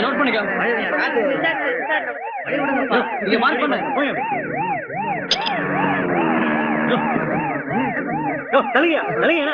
Note பண்ணிக்க. நீங்க mark பண்ண. தலைங்க தலைங்க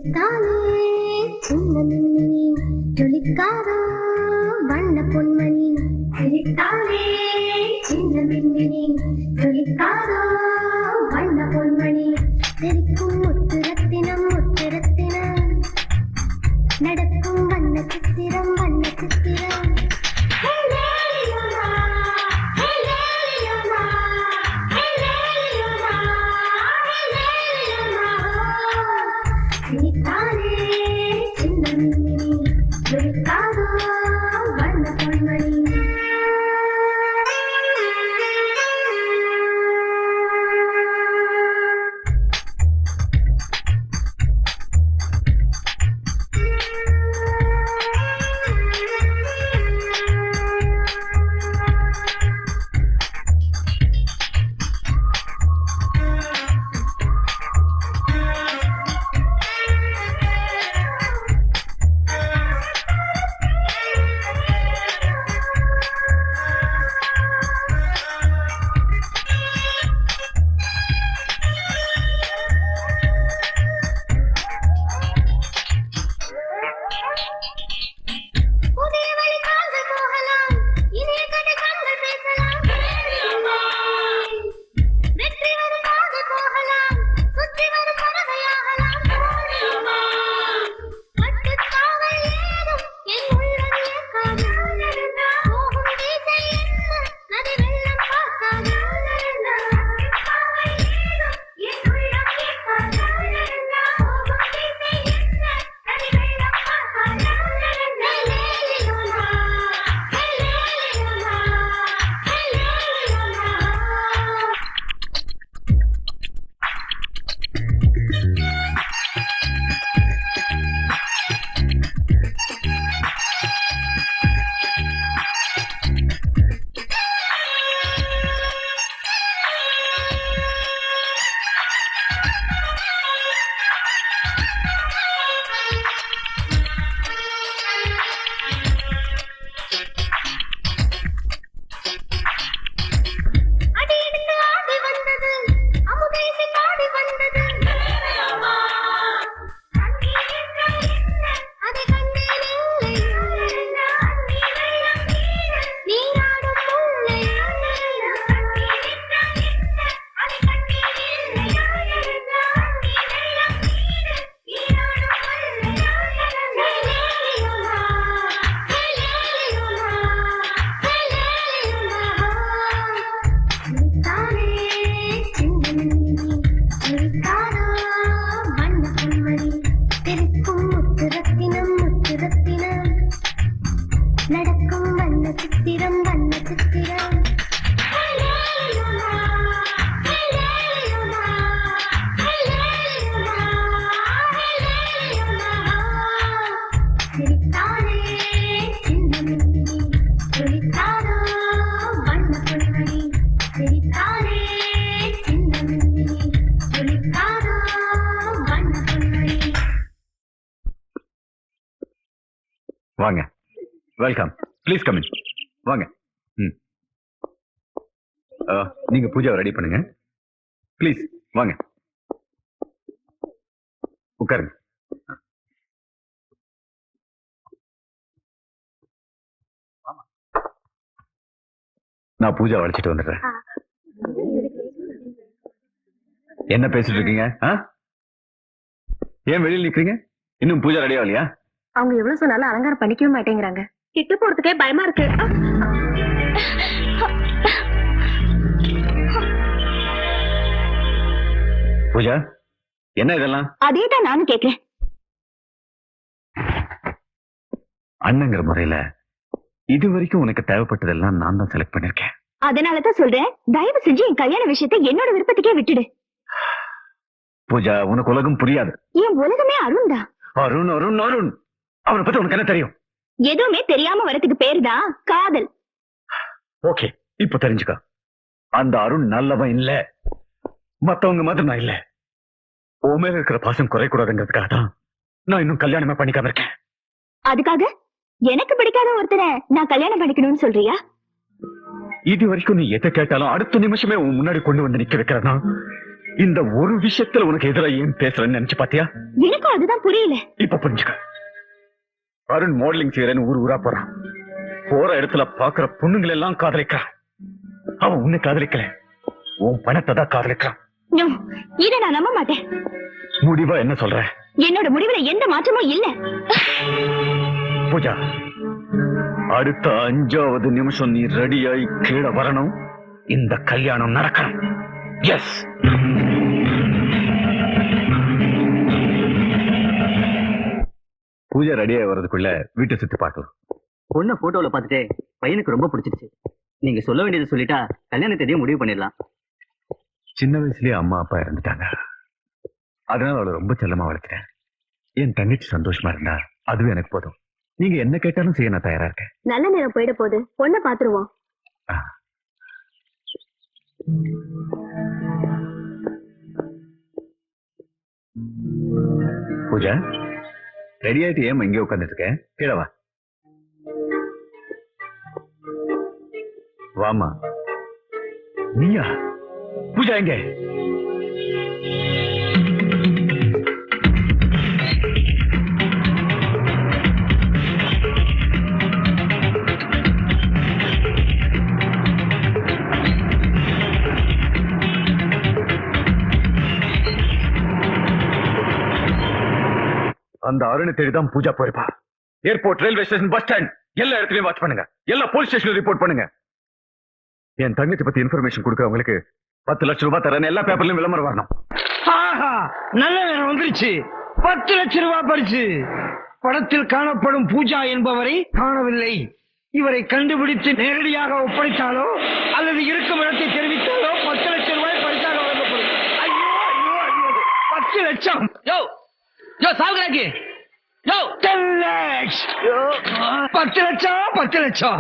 சிரித்தாலே சின்ன மின்மினி ஜொலிக்காதோ வண்ண பொன்மணி சிரித்தாலே சின்ன மின்மினி ஜொலிக்காதோ வண்ண பொன்மணி சிரிக்கும் முத்து ரத்தினம் நடக்கும் வண்ண சித்திரம் சிரித்தாலே சின்ன மின்மினி ஜொலிக்காதோ வண்ண பொன்மணி வாங்க. வெல்கம். Please come in. வாங்க. நீங்க பூஜாவை ரெடி பண்ணுங்க. ப்ளீஸ் வாங்க, உட்காருங்க. நான் பூஜா அழைச்சிட்டு வந்துடுறேன். என்ன பேசிட்டு இருக்கீங்க? ஏன் வெளியில் நிக்கிறீங்க? இன்னும் பூஜா ரெடி ஆகலையா? அவங்க எவ்வளவு சொன்னாலும் அலங்காரம் பண்ணிக்கவே மாட்டேங்கிறாங்க. கிட்ட போறதுக்கே பயமா இருக்கு. பூஜா, என்ன இதெல்லாம்? அதே தான் நானும் கேட்கிறேன். அண்ணங்கிற முறையில இது வரைக்கும் உனக்கு தேவைப்பட்டதெல்லாம் நான் தான் செலக்ட் பண்ணிருக்கேன். அதனாலதான் சொல்றேன், தயவு செஞ்சு என் கல்யாண விஷயத்தை என்னோட விருப்பத்துக்கே விட்டுடு. பூஜா, உனக்கு உலகம் புரியாது. என் உலகமே அருண் தான். அருண் அருண் அருண், அவனை பத்தி உனக்கு என்ன தெரியும்? எதுவுமே தெரியாம வரதுக்கு பேருதான் காதல். ஓகே, இப்ப தெரிஞ்சுக்க. அந்த அருண் நல்லவன் இல்ல, மத்தவங்க மாதிரி நான் இல்ல. உண்மையில இருக்கிற பாசம் குறைக்கூடாதுங்கிறதுக்காக தான் நான் இன்னும் கல்யாணமே பண்ணிக்காம இருக்கேன். அதுக்காக எனக்கு பிடிக்காத ஒருத்தரை நான் கல்யாணம் பண்ணிக்கணும்னு சொல்றியா? இது வரைக்கும் நீ எதை கேட்டாலும் அடுத்த நிமிஷமே உன் முன்னாடி கொண்டு வந்து நிக்க வைக்கிறனா இந்த ஒரு விஷயத்துல உனக்கு எதிராக ஏன் பேசுறேன்னு நினைச்சு பாத்தியா? எனக்கும் அதுதான் புரியல. இப்ப புரிஞ்சுக்க. அருண் மாடலிங் செய்யறேன்னு ஊர் ஊரா போறான். போற இடத்துல பாக்குற பொண்ணுங்களை எல்லாம் காதலிக்கிறான். அவன் உன்னை காதலிக்கல, உன் பணத்தை தான் காதலிக்கிறான். No, இத நான் நம்ப மாட்டேன். முடிவா என்ன சொல்ற? என்னோட முடிவுல எந்த மாற்றமும் இல்ல. பூஜா, அடுத்த 5வது நிமிஷம் நீ ரெடியாய் கீழே வரணும். இந்த கல்யாணம் நடக்கணும். எஸ். பூஜா ரெடியாய் வர்றதுக்குள்ள வீட்டை சுத்தி பார்க்கலாம். பொண்ணை போட்டோல பார்த்துட்டு பையனுக்கு ரொம்ப பிடிச்சிருச்சு. நீங்க சொல்ல வேண்டியதை சொல்லிட்டா கல்யாண தேதியை முடிவு பண்ணிடலாம். சின்ன வயசுலயே அம்மா அப்பா இறந்துட்டாங்க. அதனால அவளை ரொம்ப செல்லமா வளர்த்துட்டேன். என் தங்கச்சி சந்தோஷமா இருந்தா அதுவே எனக்கு போதும். நீங்க என்ன கேட்டாலும் செய்ய நான் தயாரா இருக்கேன். நல்ல நேரம் போயிட போகுது, பொண்ணை பாத்துருவோம். பூஜா, ரெடி ஆயிட்டு ஏன் இங்கே உட்காந்துட்டு இருக்கேன்? கீழே வா. வாமா. நீயா? பூஜா எங்க? அந்த அருணை தேடிதான் பூஜா போயிருப்பா. Airport, railway station, bus stand எல்லா இடத்துலயும் வாட்ச் பண்ணுங்க. எல்லா போலீஸ் ஸ்டேஷன்ல ரிப்போர்ட் பண்ணுங்க. என் தங்கச்சி பத்தி இன்ஃபர்மேஷன் கொடுக்கறவங்களுக்கு 10 லட்சம் ரூபாய் தரேன். எல்லா பேப்பர்லயும் விளம்பரம் வரணும். ஆஹா, நல்ல நேரம் வந்துருச்சு. 10 லட்சம் ரூபாய் பரிசு. படத்தில் காணப்படும் பூஜா என்பவரை காணவில்லை. இவரை கண்டுபிடித்து நேரடியாக ஒப்படைத்தாலோ அல்லது இருக்கும் இடத்தை தெரிவித்தாலோ 10 லட்சம் ரூபாய் பரிசாக வழங்கப்படும். ஐயோ ஐயோ ஐயோ, 10 லட்சம். யோ யோ சாவுகிறாக்கி. யோ 10 லட்சம். 10 லட்சம் 10 லட்சம்.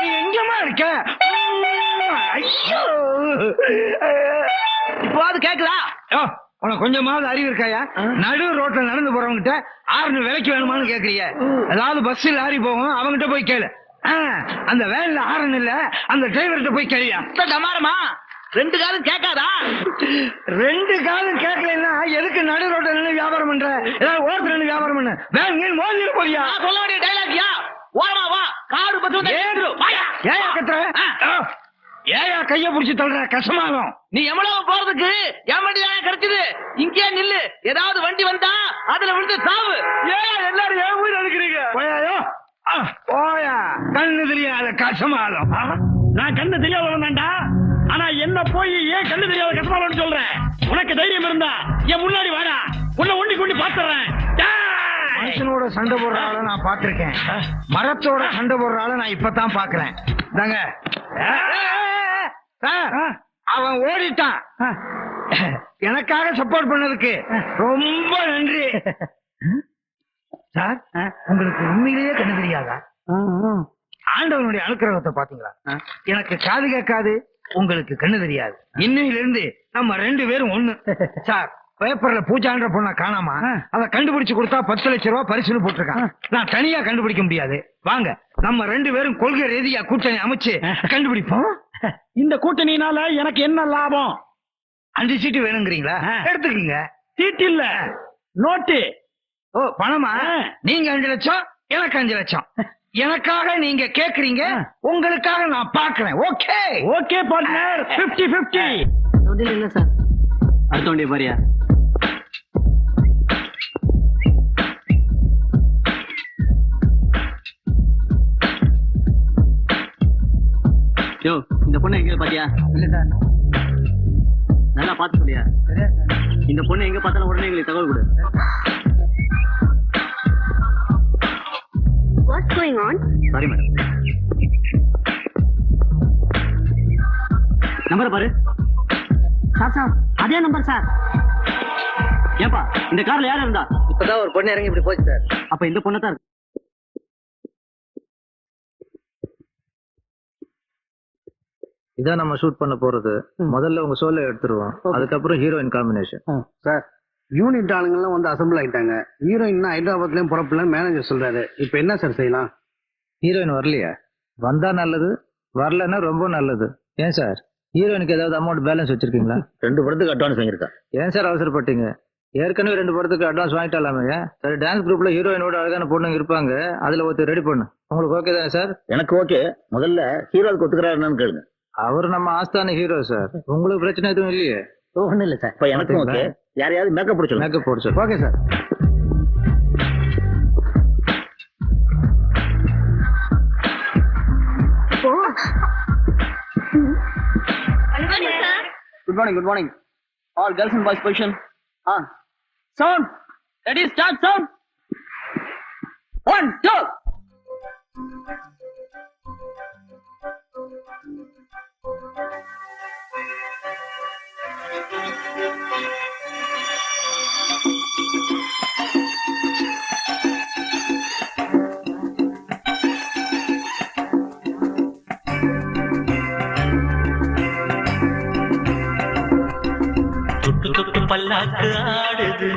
நீ எங்கம்மா இருக்க? ஐயோ, இப்போது கேக்குதா? யோ, உனக்கு கொஞ்சமாவது அறிவு இருக்காயா? நடு ரோட்ல நடந்து போறவங்கிட்ட ஆறுனு விலைக்கு வேணுமான்னு கேக்குறீங்க. அதாவது பஸ் லாரி போகும், அவங்கிட்ட போய் கேளு. அந்த வேன்ல ஆரன் இல்ல, அந்த டிரைவர்கிட்ட போய் கேளியா? டமாரமா 2 காலம் கேட்காதா? 2 காலம் கேட்கலன்னா எதுக்கு நடு ரோட்ல நின்று வியாபாரம் பண்ற? ஏதாவது ஓரத்துல நின்று வியாபாரம் பண்ண. வேன் மோதிட்டு போறியா? நான் சொல்ல வேண்டிய டைலாக்யா? ஓரமா வா, காடு பத்து ஏயா கத்துற? ஏயா கைய புடிச்சு தள்ளுற கசமாலும்? நீ எவ்வளவு போறதுக்கு என் வண்டி தானே கிடைச்சது. இங்கே நில்லு, ஏதாவது வண்டி வந்தா அதுல விழுந்து சாவு. ஏன் எல்லாரும் ஏன் உயிர் எடுக்கிறீங்க? போயாயோ போயா, கண்ணு தெரியாத கசமாலும். நான் கண்ணு தெரியாதவன் தான்டா. ஆனா என்ன போய் ஏன் கண்ணு தெரியாத கசமாலன்னு சொல்றேன்? உனக்கு தைரியம் இருந்தா என் முன்னாடி வாடா, உன்னை ஒண்டி கொண்டு பாத்துறேன். மனுஷனோட சண்டை போடுற ஆளை நான் பாத்திருக்கேன், மரத்தோட சண்டை போடுற ஆளை நான் இப்பதான் பாக்குறேன். தாங்க அவன் ஓடிட்டான். எனக்காக சப்போர்ட் பண்ணதுக்கு ரொம்ப நன்றி சார். உங்களுக்கு உண்மையிலேயே கண்ணு தெரியாதா? ஆண்டவனுடைய அனுக்கிரகத்தை பாத்தீங்களா? எனக்கு காது கேட்காது, உங்களுக்கு கண்ணு தெரியாது. இன்னையில இருந்து நம்ம 2 பேரும் ஒண்ணு சார். பேப்பர்ல பூஜான்ற பொண்ண காணாம, அத கண்டுபிடிச்சு கொடுத்தா 10 லட்சம் ரூபாய் பரிசுன்னு போட்டிருக்கான். நான் தனியா கண்டுபிடிக்க முடியாது. வாங்க நம்ம 2 பேரும் கொள்கை ரீதியா கூட்டணி அமைச்சு கண்டுபிடிப்போம். இந்த கூட்டணியினால எனக்கு என்ன லாபம்? 5 சீட்டு வேணுங்கிறீங்களா? எடுத்துக்கீங்க. சீட் இல்ல, நோட்டு. ஓ பணமா? நீங்க 5 லட்சம், எனக்கு 5 லட்சம். எனக்காக நீங்க கேக்குறீங்க, உங்களுக்காக நான் பாக்குறேன். Okay okay partner, 50-50. இல்ல சார், அடுத்த வண்டிய பாரியா. யோ, இந்த பொண்ணு எங்க பாத்தியா? இல்ல சார். நல்லா பாத்து சொல்லியா? இந்த பொண்ணு எங்க பார்த்தாலும் உடனே எங்களுக்கு தகவல் கொடு. What's going on? Sorry madam. நம்பரை பாரு. சார் சார், அதே நம்பர் சார். ஏப்பா, இந்த கார்ல யார் இருந்தா? இப்பதான் ஒரு பொண்ணு இறங்கி இப்படி போச்சு சார். அப்ப இந்த பொண்ணு தான். இதான் நம்ம ஷூட் பண்ண போறது. முதல்ல உங்க சோலை எடுத்துருவோம், அதுக்கப்புறம் ஹீரோயின் காம்பினேஷன். சார், யூனிட் ஆளுங்கெல்லாம் வந்து அசம்பிள் ஆயிட்டாங்க. ஹீரோயின் ஹைதராபாத்லயும் புறப்படல மேனேஜர் சொல்றாரு. இப்ப என்ன சார் செய்யலாம்? ஹீரோயின் வரலையா? வந்தா நல்லது, வரலன்னா ரொம்ப நல்லது. ஏன் சார், ஹீரோயினுக்கு ஏதாவது அமௌண்ட் பேலன்ஸ் வச்சிருக்கீங்களா? 2 படத்துக்கு அட்வான்ஸ் வாங்கியிருக்கா. ஏன் சார் அவசரப்பட்டீங்க? ஏற்கனவே 2 படத்துக்கு அட்வான்ஸ் வாங்கிட்டாலாமே. சரி, டான்ஸ் குரூப்ல ஹீரோயினோட அழகான பொண்ணுங்க இருப்பாங்க, அதுல ஒருத்தர் ரெடி பண்ணு. உங்களுக்கு ஓகே தானே சார்? எனக்கு ஓகே. முதல்ல ஹீரோவுக்கு ஒத்துக்கிறாரு என்னன்னு கேளுங்க. அவர் நம்ம ஆஸ்தான ஹீரோ சார். உங்களுக்கு பிரச்சனை எதுவும் இல்லையே? ஒண்ணும் இல்ல சார். இப்ப எனக்கும் ஓகே. யாரையாவது மேக்கப் போட சொல்லுங்க. மேக்கப் போடு sir. Okay sir. Good morning, good morning. All girls and boys position. Sound. Ready, start, sound. 1, 2. தொட்டு பல்லாக்கு ஆடுது,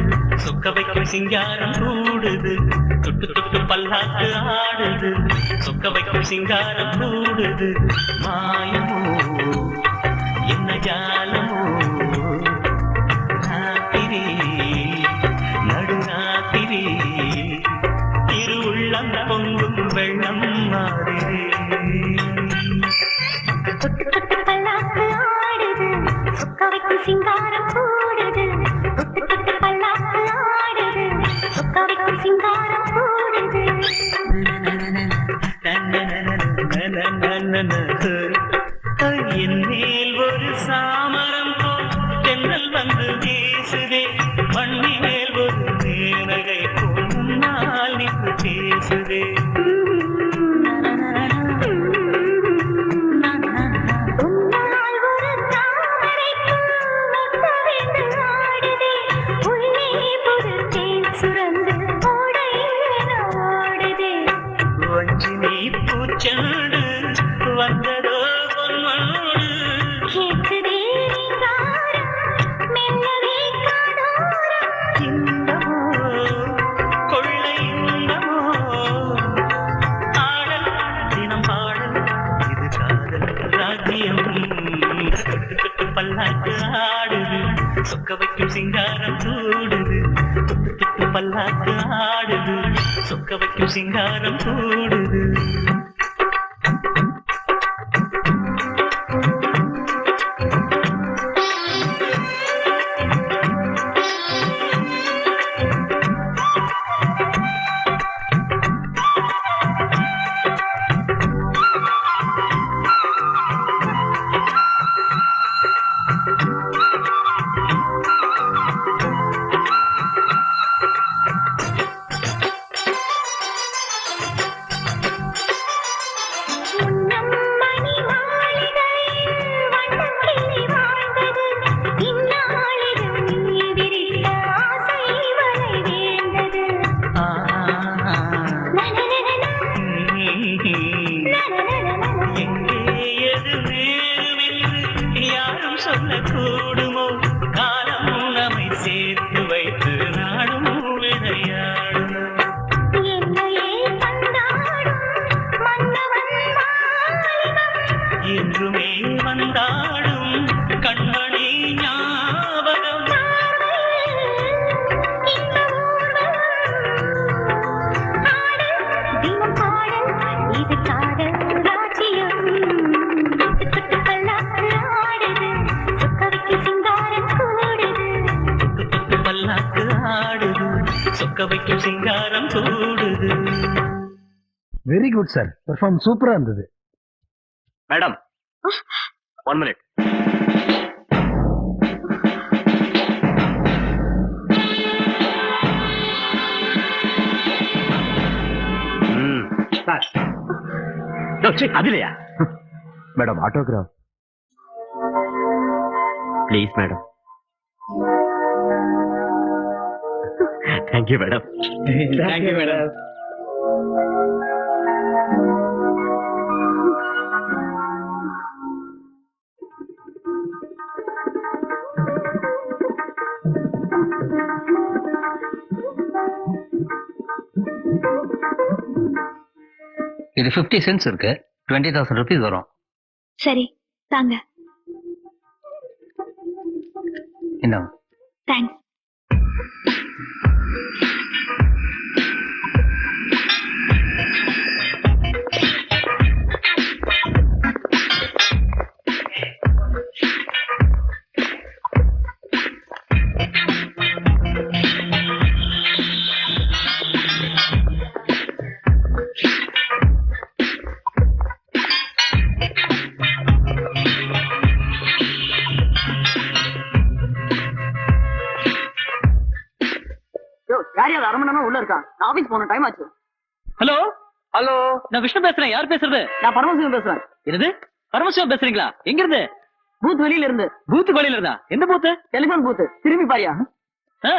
சொக்க வைக்கும் சிங்காரம் கூடுது. தொட்டு பல்லாக்கு ஆடுது, சொக்க வைக்கும் சிங்காரம் கூடுது. மாயமோ என்ன ஜாலமோ, ராத்திரி நடுராத்திரி திருவுள்ளம் பொங்கும் வெள்ளம் மாறுது. சிங்காரம் கூடுது, பல்லாக்கு ஆடுது, சொக்க வைக்கும் சிங்காரம் கூடுது. என் மேல் ஒரு சாமரம் போல் தென்னல் வந்து வீசுதே, மண்ணி மேல் ஒரு மேனகை போல் முன்னால் நின்று பேசுதே. பூச்செண்டு வந்ததோ பொன்மோடு, இன்பமோ கொள்ளை இன்பமோ, ஆடல் தினம் பாடல் இது காதல் ராஜ்யம். பல்லாக்கு ஆடுது, சொக்க வைக்கும் சிங்காரம் கூடுது. தொட்டு பல்லாக்கு ஆடுது, சொக்க வைக்கும் சிங்காரம் கூடுது. சொல்லக்கூடுமோ, காலம் நம்மை சேர்த்து வைத்து நாடும் விளையாடும். என்றுமே வந்தாடும் கண்மணி ஞாபகம். இது காதல் ராஜ்யம். பல்லாக்கு ஆடுது, சொக்க வைக்கும் சிங்காரம் கூடுது. Very good sir. பெர்ஃபார்ம் சூப்பரா இருந்தது. Madam 1 minute. அதுலையா madam autograph please madam. Thank you madam. Thank you madam. இது 50 cents இருக்கு. 20,000 rupees வரும். சரி தாங்க. என்ன தேங்க்ஸ். யாரையாவது அரை மணி நேரம் உள்ள இருக்கான். நான் ஆபீஸ் போன டைம் ஆச்சு. ஹலோ ஹலோ, நான் விஷ்ணு பேசுறேன். யார் பேசுறது? நான் பரமசிவம் பேசுறேன். என்னது பரமசிவம் பேசுறீங்களா? எங்க இருந்து? பூத் வெளியில இருந்து. பூத்துக்கு வழியில இருந்தா? எந்த பூத்து? Telephone booth. திரும்பி பாரியா. ஆ,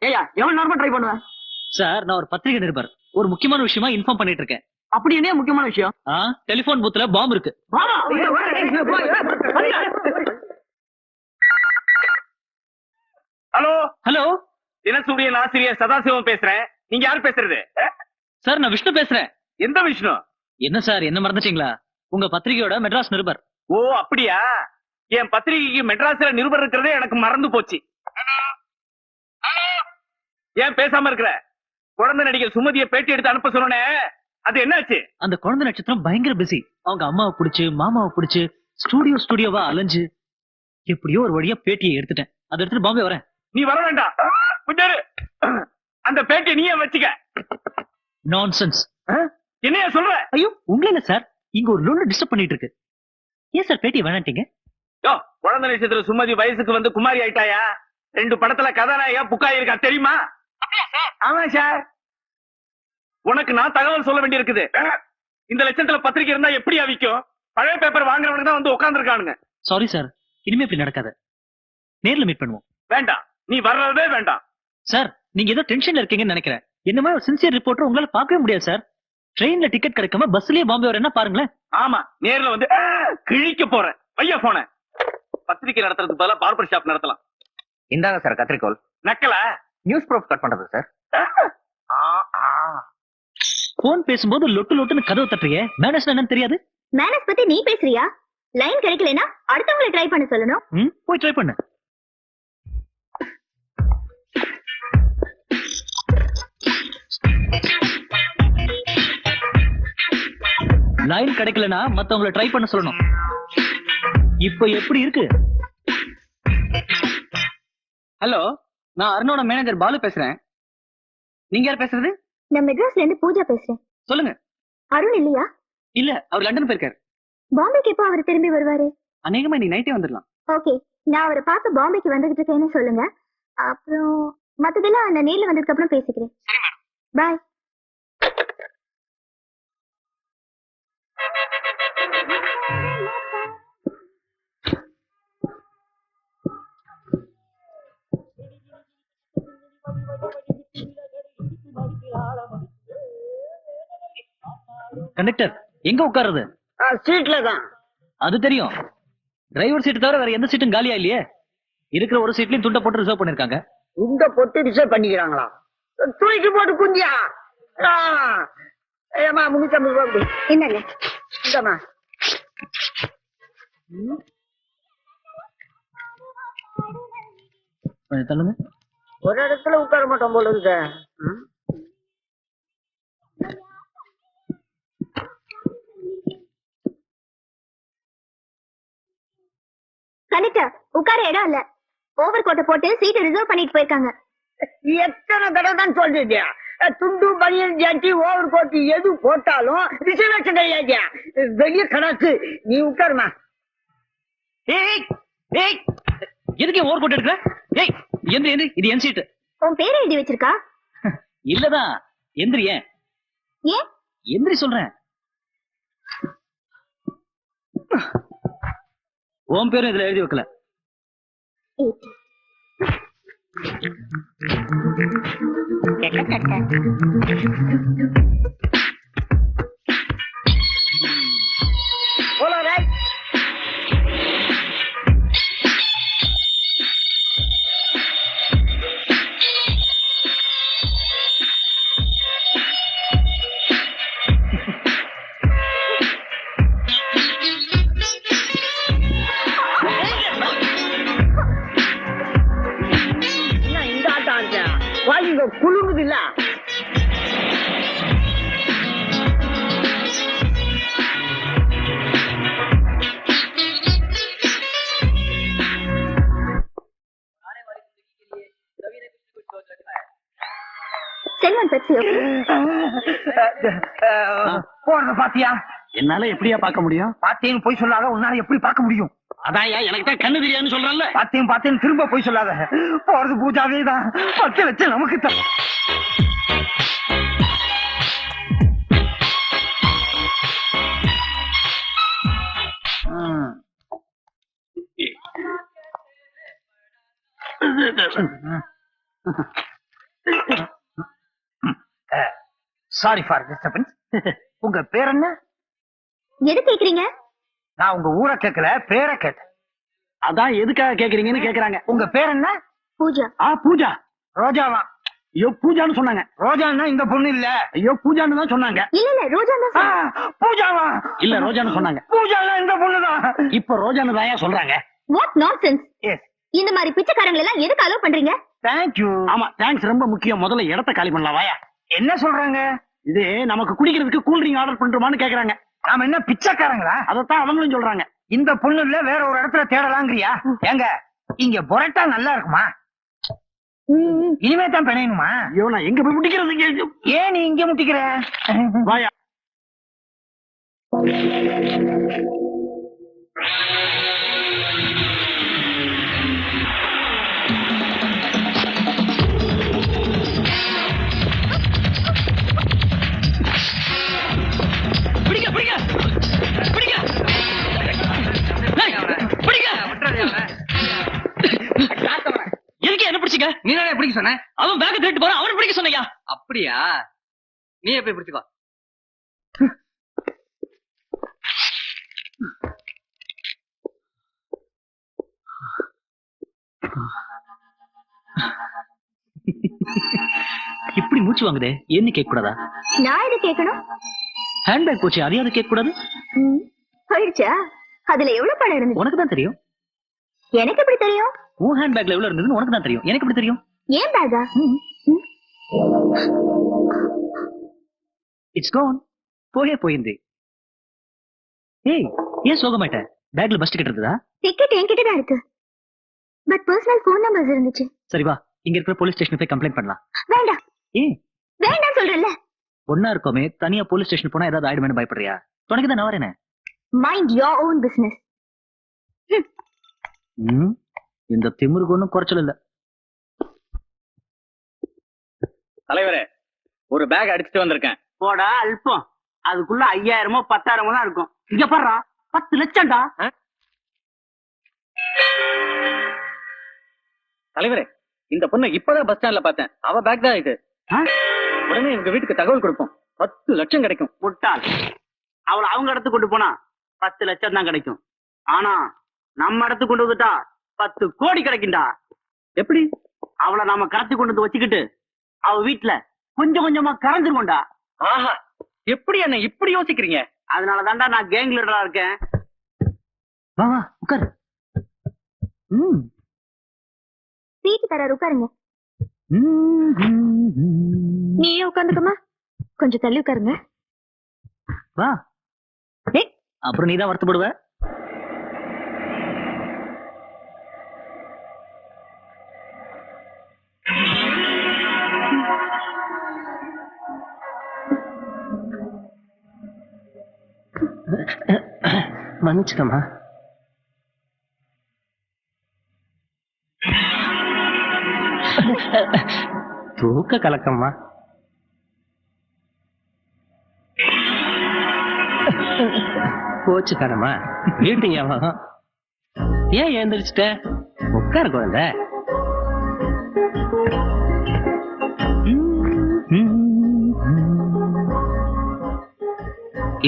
ஏயா எவ்வளவு நேரமா ட்ரை பண்ணுவேன்? சார் நான் ஒரு பத்திரிகை நிருபர். ஒரு முக்கியமான விஷயமா இன்ஃபார்ம் பண்ணிட்டு இருக்கேன். அப்படி என்ன முக்கியமான விஷயம்? டெலிபோன் பூத்துல பாம்பு இருக்கு. வாடா. ஹலோ ஹலோ, தினசூரியன் ஆசிரியர் சதாசிவம் பேசுறேன். நீங்க யார் பேசுறது? சார் நான் விஷ்ணு பேசுறேன். எந்த விஷ்ணு? என்ன சார் என்ன மறந்துட்டீங்களா? உங்க பத்திரிகையோட மெட்ராஸ் நிருபர். ஓ அப்படியா? என் பத்திரிகைக்கு மெட்ராஸ்ல நிருபர் இருக்கிறதே எனக்கு மறந்து போச்சு. ஏன் பேசாம இருக்கிற? குழந்தை நடிகர் சுமதியை பேட்டி எடுத்து அனுப்ப சொன்னேன், அது என்னாச்சு? அந்த குழந்தை நட்சத்திரம் பயங்கர பிஸி. அவங்க அம்மாவை பிடிச்சு மாமாவை பிடிச்சு ஸ்டூடியோவா அலைஞ்சு எப்படியோ ஒரு வழியா பேட்டியை எடுத்துட்டேன். அதை எடுத்துட்டு பாம்பே வரேன். நீ வர வேண்டாம். அந்த பேட்டியை நீயே வச்சுக்க. நான்சென்ஸ். என்னைய சொல்ற? ஐயோ உங்களே இல்ல சார், இங்க ஒரு லொல்லு டிஸ்டர்ப் பண்ணிட்டு இருக்கு. ஏன் சார் பேட்டியை வேணாட்டீங்க? யோ, குழந்தை நட்சத்திர சுமதி வயசுக்கு வந்து குமாரி ஆயிட்டாயா? 2 படத்துல கதாநாயகா புக்காய் இருக்கா தெரியுமா? ஆமா சார். உனக்கு நான் தகவல் சொல்ல வேண்டி இருக்குது. இந்த லட்சத்துல பத்திரிக்கை இருந்தா எப்படி அவிக்கும்? பழைய பேப்பர் வாங்குறவனுக்கு தான் வந்து உட்கார்ந்து இருக்கானுங்க. சாரி சார், இனிமே இப்படி நடக்காது. நேர்ல மீட் பண்ணுவோம். வேண்டாம், நீ வர்றதே வேண்டாம். சார் நீங்க ஏதோ டென்ஷன்ல இருக்கீங்கன்னு நினைக்கிறேன். என்ன மாதிரி ஒரு சின்சியர் ரிப்போர்ட்டர் உங்களால பார்க்கவே முடியாது சார். ட்ரெயின்ல டிக்கெட் கிடைக்காம பஸ்லயே பாம்பே வரேன்னா பாருங்களேன். ஆமா, நேர்ல வந்து கிழிக்க போறேன். வையா போன பத்திரிக்கை நடத்துறதுக்கு பதிலா பார்பர் ஷாப் நடத்தலாம். இந்தாங்க சார் கத்திரிக்கோல். நக்கலா? நியூஸ் ப்ரூஃப் கட் பண்றது சார். போன் பேசும்போது லொட்டு லொட்டுன்னு கதவு தட்டுறியே, மேனேஜ் என்னன்னு தெரியாது? மேனேஜ் பத்தி நீ பேசுறியா? லைன் கிடைக்கலனா அடுத்தவங்களை ட்ரை பண்ண சொல்லணும். போய் ட்ரை பண்ணு. லைன் கிடைக்கலனா மத்தவங்களை ட்ரை பண்ண சொல்லணும். இப்ப எப்படி இருக்கு? ஹலோ, நான் அருணோட மேனேஜர் பாலு பேசுறேன். நீங்க யார் பேசுறது? நான் மெட்ராஸ்ல இருந்து பூஜா பேசுறேன். சொல்லுங்க. அருண் இல்லையா? இல்ல, அவர் லண்டன் போயிருக்காரு. பாம்பேக்கு எப்போ அவர் திரும்பி வருவாரு? அநேகமா நீ நைட்டே வந்துடலாம். ஓகே, நான் அவரை பார்த்து பாம்பேக்கு வந்துகிட்டு இருக்கேன்னு சொல்லுங்க. அப்புறம் மத்ததெல்லாம் நான் நேர்ல வந்ததுக்கு அப்புறம் பேசிக்கிறேன். பாய். கண்டக்டர் எங்க உட்காருது? சீட்ல தான். அது தெரியும். டிரைவர் சீட் தவிர வேற எந்த சீட்டும் காலியா இல்லையே. இருக்கிற ஒரு சீட்லயும் துண்டை போட்டு ரிசர்வ் பண்ணிருக்காங்க. இந்த பொட்டு ரிசர்வ் பண்ணிக்கிறாங்களா? தூக்கி போட்டு குஞ்சியா? ஏமா 350 ரூபாய் கொடு. என்னங்க? இந்தமா. கொஞ்சம் தள்ளுங்க. ஒரு இடத்துல உட்கார மாட்டோம் போல இருக்கு. கண்டக்டர் உட்கார இடம் இல்ல. ஓவர் கோட்டை போட்டு சீட்டை ரிசர்வ் பண்ணிட்டு போயிருக்காங்க. எத்தனை தடவை தான் சொல்றீங்க? துண்டு பனியன் ஜாட்டி ஓவர் கோட் எது போட்டாலும் ரிசர்வேஷன் கிடையாது. வெளிய கணக்கு. நீ உட்காருமா. எதுக்கு ஓவர் கோட் எடுக்கிற? ஏய் எந்திரி, இது என் சீட்டு. உன் பேரை எழுதி வச்சிருக்கா? இல்லதான். எந்திரி. ஏன் ஏன் எந்திரி சொல்றேன். உன் பேரும் இதுல எழுதி வைக்கல. All right. and Pepsi, okay? போறத பாத்தியா? என்னால எப்படியா பார்க்க முடியும்? பாத்தேன்னு போய் சொல்லாத, உன்னால எப்படி பார்க்க முடியும்? அதான்யா எனக்கு தான் கண்ணு தெரியாதுன்னு சொல்றேன்ல. பாத்தேன்னு திரும்ப போய் சொல்லாத. போறது பூஜாவே தான். 10 லட்சம் நமக்கு தான். Sorry for disturbance. உங்க பேர் என்ன? எது கேக்குறீங்க? நான் உங்க ஊரை கேட்கல, பேரை கேட்டேன். அதான் எதுக்காக கேக்குறீங்கன்னு கேக்குறாங்க. உங்க பேர் என்ன? பூஜா. பூஜா. ரோஜாவா? ஐயோ பூஜான்னு சொன்னாங்க. ரோஜான்னா இந்த பொண்ணு இல்ல. ஐயோ பூஜான்னு தான் சொன்னாங்க. இல்ல ரோஜா தான் சொன்னேன். பூஜாவா? இல்ல ரோஜான்னு சொன்னாங்க. பூஜானா இந்த பொண்ணுதான். இப்ப ரோஜான்னு தான் சொல்றாங்க. What nonsense. எஸ். இந்த மாதிரி பிச்சைக்காரங்களை எல்லாம் எதுக்கு அலோவ் பண்றீங்க? Thank you. ஆமா தேங்க்ஸ் ரொம்ப முக்கியம். முதல்ல இடத்த காலி பண்ணலாம் வாயா. என்ன சொல்றாங்க? இது நமக்கு குடிக்கிறதுக்கு கூல் ட்ரிங்க் ஆர்டர் பண்றோமான்னு கேக்குறாங்க. நாம என்ன பிச்சைக்காரங்களா? அதத்தான் அவங்களும் சொல்றாங்க. இந்த பொண்ணு இல்ல வேற ஒரு இடத்துல தேடலாங்கிறியா? ஏங்க இங்க பொரட்டா நல்லா இருக்குமா? இனிமே தான் பிணையணுமா? ஐயோ நான் எங்க போய் முட்டிக்கிறது? ஏன் நீ இங்க முட்டிக்கிற? வாயா. பிடிக்க பிடிக்க பிடிக்க எதுக்கு என்ன பிடிச்சிக்க? நீ தானே பிடிக்க சொன்ன? அவன் பேக்க திருட்டு போறான், அவனை பிடிக்க சொன்னையா? அப்படியா? நீ எப்படி பிடிச்சுக்கோ. இப்படி மூச்சு வாங்குதே என்ன கேட்க கூடாதா? நான் எது கேட்கணும்? ஹேண்ட்பேக் போச்சு அதையாவது கேட்க கூடாது? போயிடுச்சா? அதுல எவ்வளவு பணம் இருந்துச்சு? உனக்கு தான் தெரியும். எனக்கு எப்படி தெரியும்? உன் ஹேண்ட்பேக்ல எவ்வளவு இருந்ததுன்னு உனக்கு தான் தெரியும். எனக்கு எப்படி தெரியும்? ஏன் பேகா? It's gonna. போயிருந்து. ஏய் ஏன் சோகமாயிட்ட? பேக்ல பஸ் டிக்கெட் இருந்ததா? டிக்கெட் என்கிட்ட தான் இருக்கு. பட் பர்சனல் போன் நம்பர்ஸ் இருந்துச்சு. சரி வா இங்க இருக்கிற போலீஸ் ஸ்டேஷன் போய் கம்ப்ளைண்ட் பண்ணலாம். வேண்டாம். ஏன் வேண்டாம் சொல்றேன்ல. ஒன்னா இருக்கோமே தனியா போலீஸ் ஸ்டேஷன் போனா ஏதாவது ஆயிடுமேனு பயப்படுறியா? துணைக்கு தான் நான் வரேனே. Mind your own business. இந்த திமிருக்கு ஒன்னும் குறைச்சல் இல்ல. தலைவரே ஒரு பேக் அடிச்சுட்டு வந்திருக்கேன். போடா அல்பம். அதுக்குள்ள 5000மோ 10,000மோ தான் இருக்கும். இங்க பாடுறா 10 லட்சம்டா. தலைவரே இந்த பொண்ணை இப்பதான் பஸ் ஸ்டாண்ட்ல பார்த்தேன். அவ பேக் தான் இது. உடனே எங்க வீட்டுக்கு தகவல் கொடுப்போம். 10 லட்சம் கிடைக்கும். முட்டாள். அவளை அவங்க இடத்துக்கு கொண்டு போனா 10 லட்சம் தான் கிடைக்கும். ஆனா நம்ம இடத்துக்கு கொண்டு வந்துட்டா 10 கோடி கிடைக்கும்டா. எப்படி? அவளை நாம கடத்தி கொண்டு வந்து வச்சுக்கிட்டு அவ வீட்டுல கொஞ்சம் கொஞ்சமா கரைஞ்சிருவோம்டா. ஆஹா எப்படி என்ன இப்படி யோசிக்கிறீங்க? அதனாலதான்டா நான் கேங் லீடரா இருக்கேன். வா வா உட்காரு. சீட்டு தராரு உட்காருங்க. நீயே உட்காந்துக்கமா. கொஞ்சம் தள்ளி உட்காருங்க. வா. அப்புறம் நீதான் வருத்தப்படுவ. மன்னிச்சுக்கம்மா. தூக்க கலக்கம்மா. போச்சு கடமா வீட்டு ஞாபகம். ஏன் எழுந்திரிச்சிட்ட? உட்காரு குழந்தை.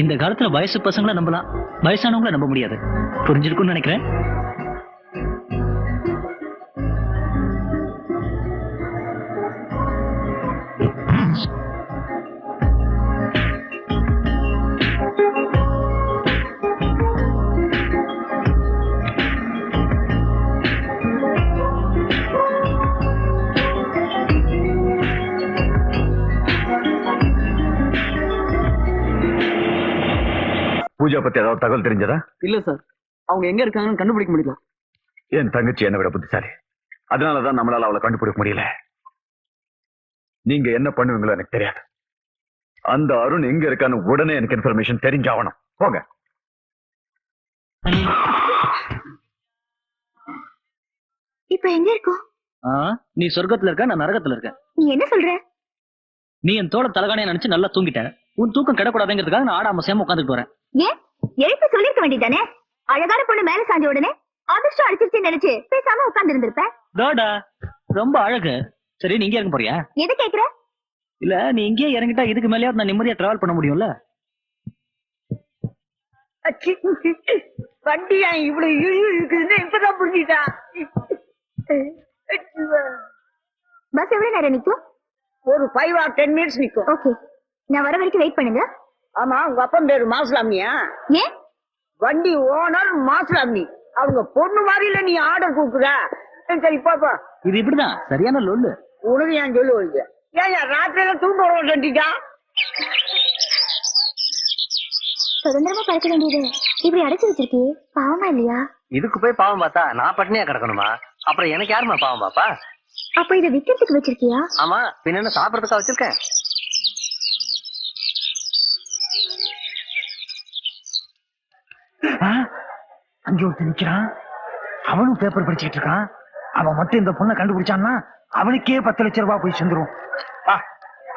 இந்த காலத்துல வயசு பசங்களை நம்பலாம், வயசானவங்களை நம்ப முடியாது. புரிஞ்சிருக்கும்னு நினைக்கிறேன். பூஜா பத்தி ஏதாவது தகவல் தெரிஞ்சதா? இல்ல சார், அவங்க எங்க இருக்காங்கன்னு கண்டுபிடிக்க முடியல. என் தங்கச்சி என்னை விட புத்திசாலி. அதனாலதான் நம்மளால அவளை கண்டுபிடிக்க முடியல. நீங்க என்ன பண்ணுவீங்களோ எனக்கு தெரியாது. அந்த அருண் எங்க இருக்கான்னு உடனே எனக்கு இன்ஃபர்மேஷன் தெரிஞ்சாகணும். போங்க. இப்ப எங்க இருக்கோம்? நீ சொர்க்கத்துல இருக்க, நான் நரகத்துல இருக்கேன். நீ என்ன சொல்ற? நீ என் தோட தலகாணியை நினைச்சு நல்லா தூங்கிட்டேன். உன் தூக்கம் கிடக்கூடாதுங்கிறதுக்காக நான் ஆடாம சேம உட்காந்துட்டு வரேன். ஏன் எழுத்து சொல்லிருக்க வேண்டியதானே? அழகான பொண்ணு மேல சாஞ்ச உடனே அதிர்ஷ்டம் அடிச்சிருச்சுன்னு நினைச்சு பேசாம உட்கார்ந்து இருந்திருப்ப. டாடா ரொம்ப அழகு. சரி, நீ இங்கே இறங்க போறியா? எது கேக்குற? இல்ல, நீ இங்கே இறங்கிட்டா இதுக்கு மேலேயாவது நான் நிம்மதியா டிராவல் பண்ண முடியும்ல. வண்டி இவ்வளவு இருக்குதுன்னு இப்பதான் புரிஞ்சுட்டா. பஸ் எவ்வளவு நேரம் நிக்கும்? ஒரு 5 or 10 minutes நிக்கும். ஓகே, நான் வர வரைக்கும் வெயிட் பண்ணுங்க. ஆமா, உங்க அப்பன் பேரு மாசுலாமியா? ஏன்? வண்டி ஓனர் மாசுலாமி. அவங்க பொண்ணு மாதிரில நீ ஆர்டர் கொடுக்குற. சரி பாப்பா, இது இப்படிதான் சரியான லொல்லு. உனக்கு ஏன் சொல்லு வருது? ஏன் ராத்திரியில தூங்க வரட்டா? சுதந்திரமா பறக்க வேண்டியது இப்படி அடைச்சு வச்சிருக்கே, பாவமா இல்லையா? இதுக்கு போய் பாவம் பார்த்தா நான் பட்டினியா கிடக்கணுமா? அப்புறம் எனக்கு யாருமா பாவம் பாப்பா? அப்ப இதை விக்கிறதுக்கு வச்சிருக்கியா? ஆமா, பின்ன என்ன சாப்பிடறதுக்கா வச்சிருக்கேன்? அங்க ஒருத்தர் நிக்கிறான். அவனும் பேப்பர் படிச்சுக்கிட்டு இருக்கான். அவன் மட்டும் இந்த பொண்ணை கண்டுபிடிச்சான்னா அவனுக்கே 10 லட்சம் ரூபாய் போய் சேர்ந்துரும்.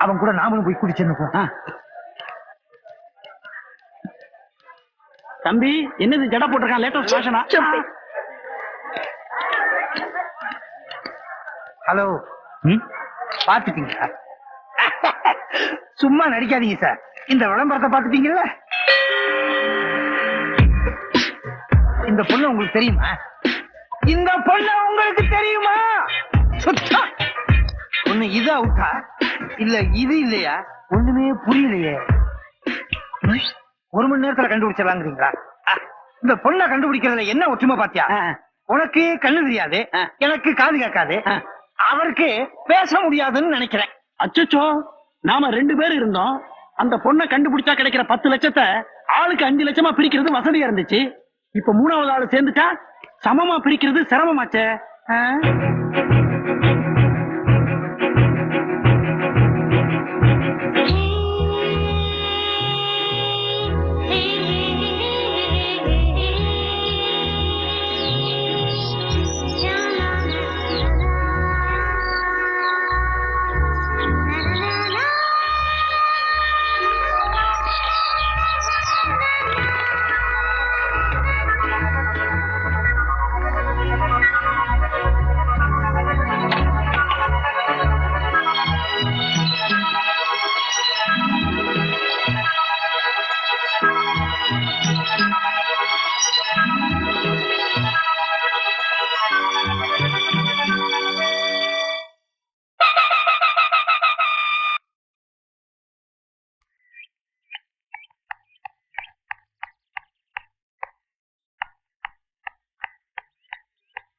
அவன் கூட நாமளும் போய் குடிச்சிருப்போம். தம்பி, என்னது ஜடா போட்டிருக்கான்? லேட்டஸ்ட் ஃபேஷனா? ஹலோ, பாத்துட்டீங்களா? சும்மா நடிக்காதீங்க சார். இந்த விளம்பரத்தை பாத்துட்டீங்கல்ல? இந்த பொண்ணு உங்களுக்கு தெரியுமா? இந்த பொண்ணு உங்களுக்கு தெரியுமா? சுத்தா ஒண்ணு இது அவுட்டா இல்ல இது இல்லையா? ஒண்ணுமே புரியலையே. 1 மணி நேரத்துல கண்டுபிடிச்சிடலாங்கிறீங்களா? இந்த பொண்ணை கண்டுபிடிக்கிறதுல என்ன ஒற்றுமை பாத்தியா? உனக்கு கண்ணு தெரியாது, எனக்கு காது கேட்காது, அவருக்கு பேச முடியாதுன்னு நினைக்கிறேன். அச்சோ, நாம 2 பேர் இருந்தோம். அந்த பொண்ணை கண்டுபிடிச்சா கிடைக்கிற 10 லட்சத்தை ஆளுக்கு 5 லட்சமா பிரிக்கிறது வசதியா இருந்துச்சு. இப்ப 3வது ஆளு சேர்ந்துட்டா சமமா பிரிக்கிறது சிரமமாச்சே.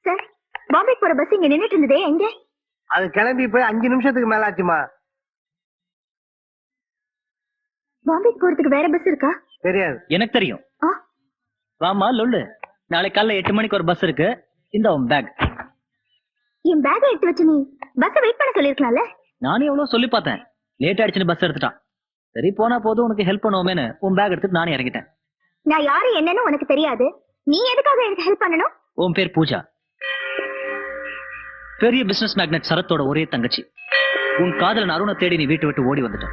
சார், பாம்பேக்கு போற பஸ் இங்க நின்னுட்டு இருந்ததே, எங்க? அது கிளம்பி போய் 5 நிமிஷத்துக்கு மேல ஆச்சுமா. பாம்பேக்கு போறதுக்கு வேற பஸ் இருக்கா? தெரியாது. எனக்கு தெரியும். ஆ, வாமா லொல்லு. நாளை காலைல 8 மணிக்கு ஒரு பஸ் இருக்கு. இந்த உன் பேக். என் பேக் எடுத்து வச்சு நீ பஸ் வெயிட் பண்ண சொல்லிருக்கலாம்ல? நானே எவ்வளவு சொல்லி பார்த்தேன். லேட் ஆயிடுச்சுன்னு பஸ் எடுத்துட்டான். சரி, போனா போதும், உனக்கு ஹெல்ப் பண்ணுவோமேனு உன் பேக் எடுத்துட்டு நானே இறங்கிட்டேன். நான் யாரு என்னன்னு உனக்கு தெரியாது. நீ எதுக்காக எனக்கு ஹெல்ப் பண்ணணும்? உன் பேர் பூஜா. பெரிய பிசினஸ் மேக்னெட் சரத்தோட ஒரே தங்கச்சி. உன் காதலன் அருணை தேடி நீ வீட்டை விட்டு ஓடி வந்துட்ட.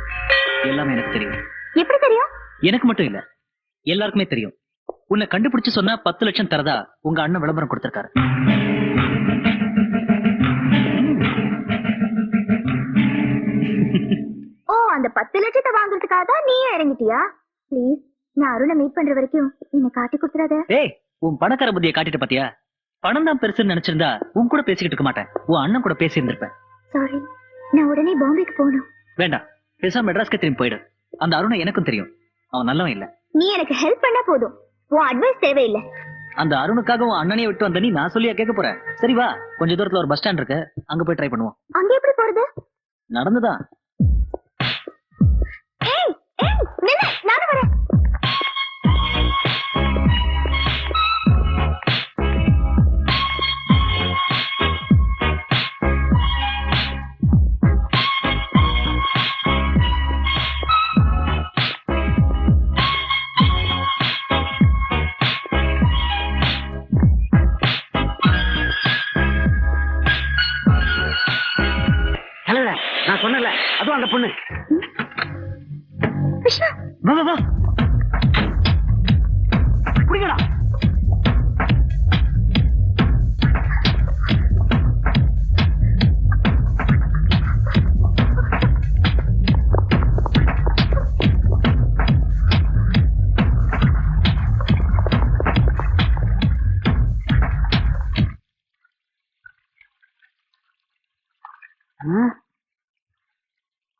எல்லாமே எனக்கு தெரியும். எப்படி தெரியும்? எனக்கு மட்டும் இல்ல, எல்லாருக்குமே தெரியும். உன்னை கண்டுபிடிச்சு சொன்னா 10 லட்சம் தரதா உங்க அண்ணன் விளம்பரம் கொடுத்திருக்காரு. ஓ, அந்த 10 லட்சத்தை வாங்குறதுக்காக தான் நீயே இறங்கிட்டியா? ப்ளீஸ், நான் அருணை மீட் பண்ற வரைக்கும் என்ன காட்டி கொடுத்துறாத. ஏய், உன் பணக்கார புத்தியை காட்டிட்டு பாத்தியா? பணம் தான் பெருசுன்னு நினைச்சிருந்தா உன் கூட பேசிக்கிட்டு இருக்க மாட்டேன். உன் அண்ணன் கூட பேசி இருந்திருப்பேன். சாரி, நான் உடனே பாம்பேக்கு போகணும். வேண்டாம், பேசாம மெட்ராஸ்க்கு திரும்பி போயிடு. அந்த அருணை எனக்கும் தெரியும், அவன் நல்லவன் இல்ல. நீ எனக்கு ஹெல்ப் பண்ணா போதும், உன் அட்வைஸ் தேவையில்லை. அந்த அருணுக்காக உன் அண்ணனையே விட்டு வந்த நீ நான் சொல்லியா கேட்க போறேன்? சரி வா, கொஞ்ச தூரத்துல ஒரு பஸ் ஸ்டாண்ட் இருக்கு, அங்க போய் ட்ரை பண்ணுவோம். அங்க எப்படி போறது? நடந்துதான். ஏய் ஏய், நில்லு, நானும் வரேன். அதுவும் அந்த பொண்ணு. கிருஷ்ணா வா வா வா. குடிக்கடா.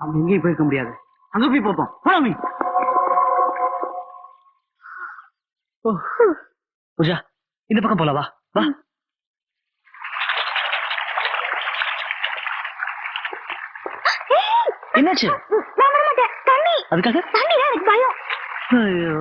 அவன் எங்கேயும் போயிருக்க முடியாது. அங்க போய் பார்ப்போம். போலாமே. பூஜா இந்த பக்கம் போல வா வா. என்னாச்சு? நான் வர மாட்டேன். தண்ணி அதுக்காக தண்ணி தான் எனக்கு பயம். ஐயோ.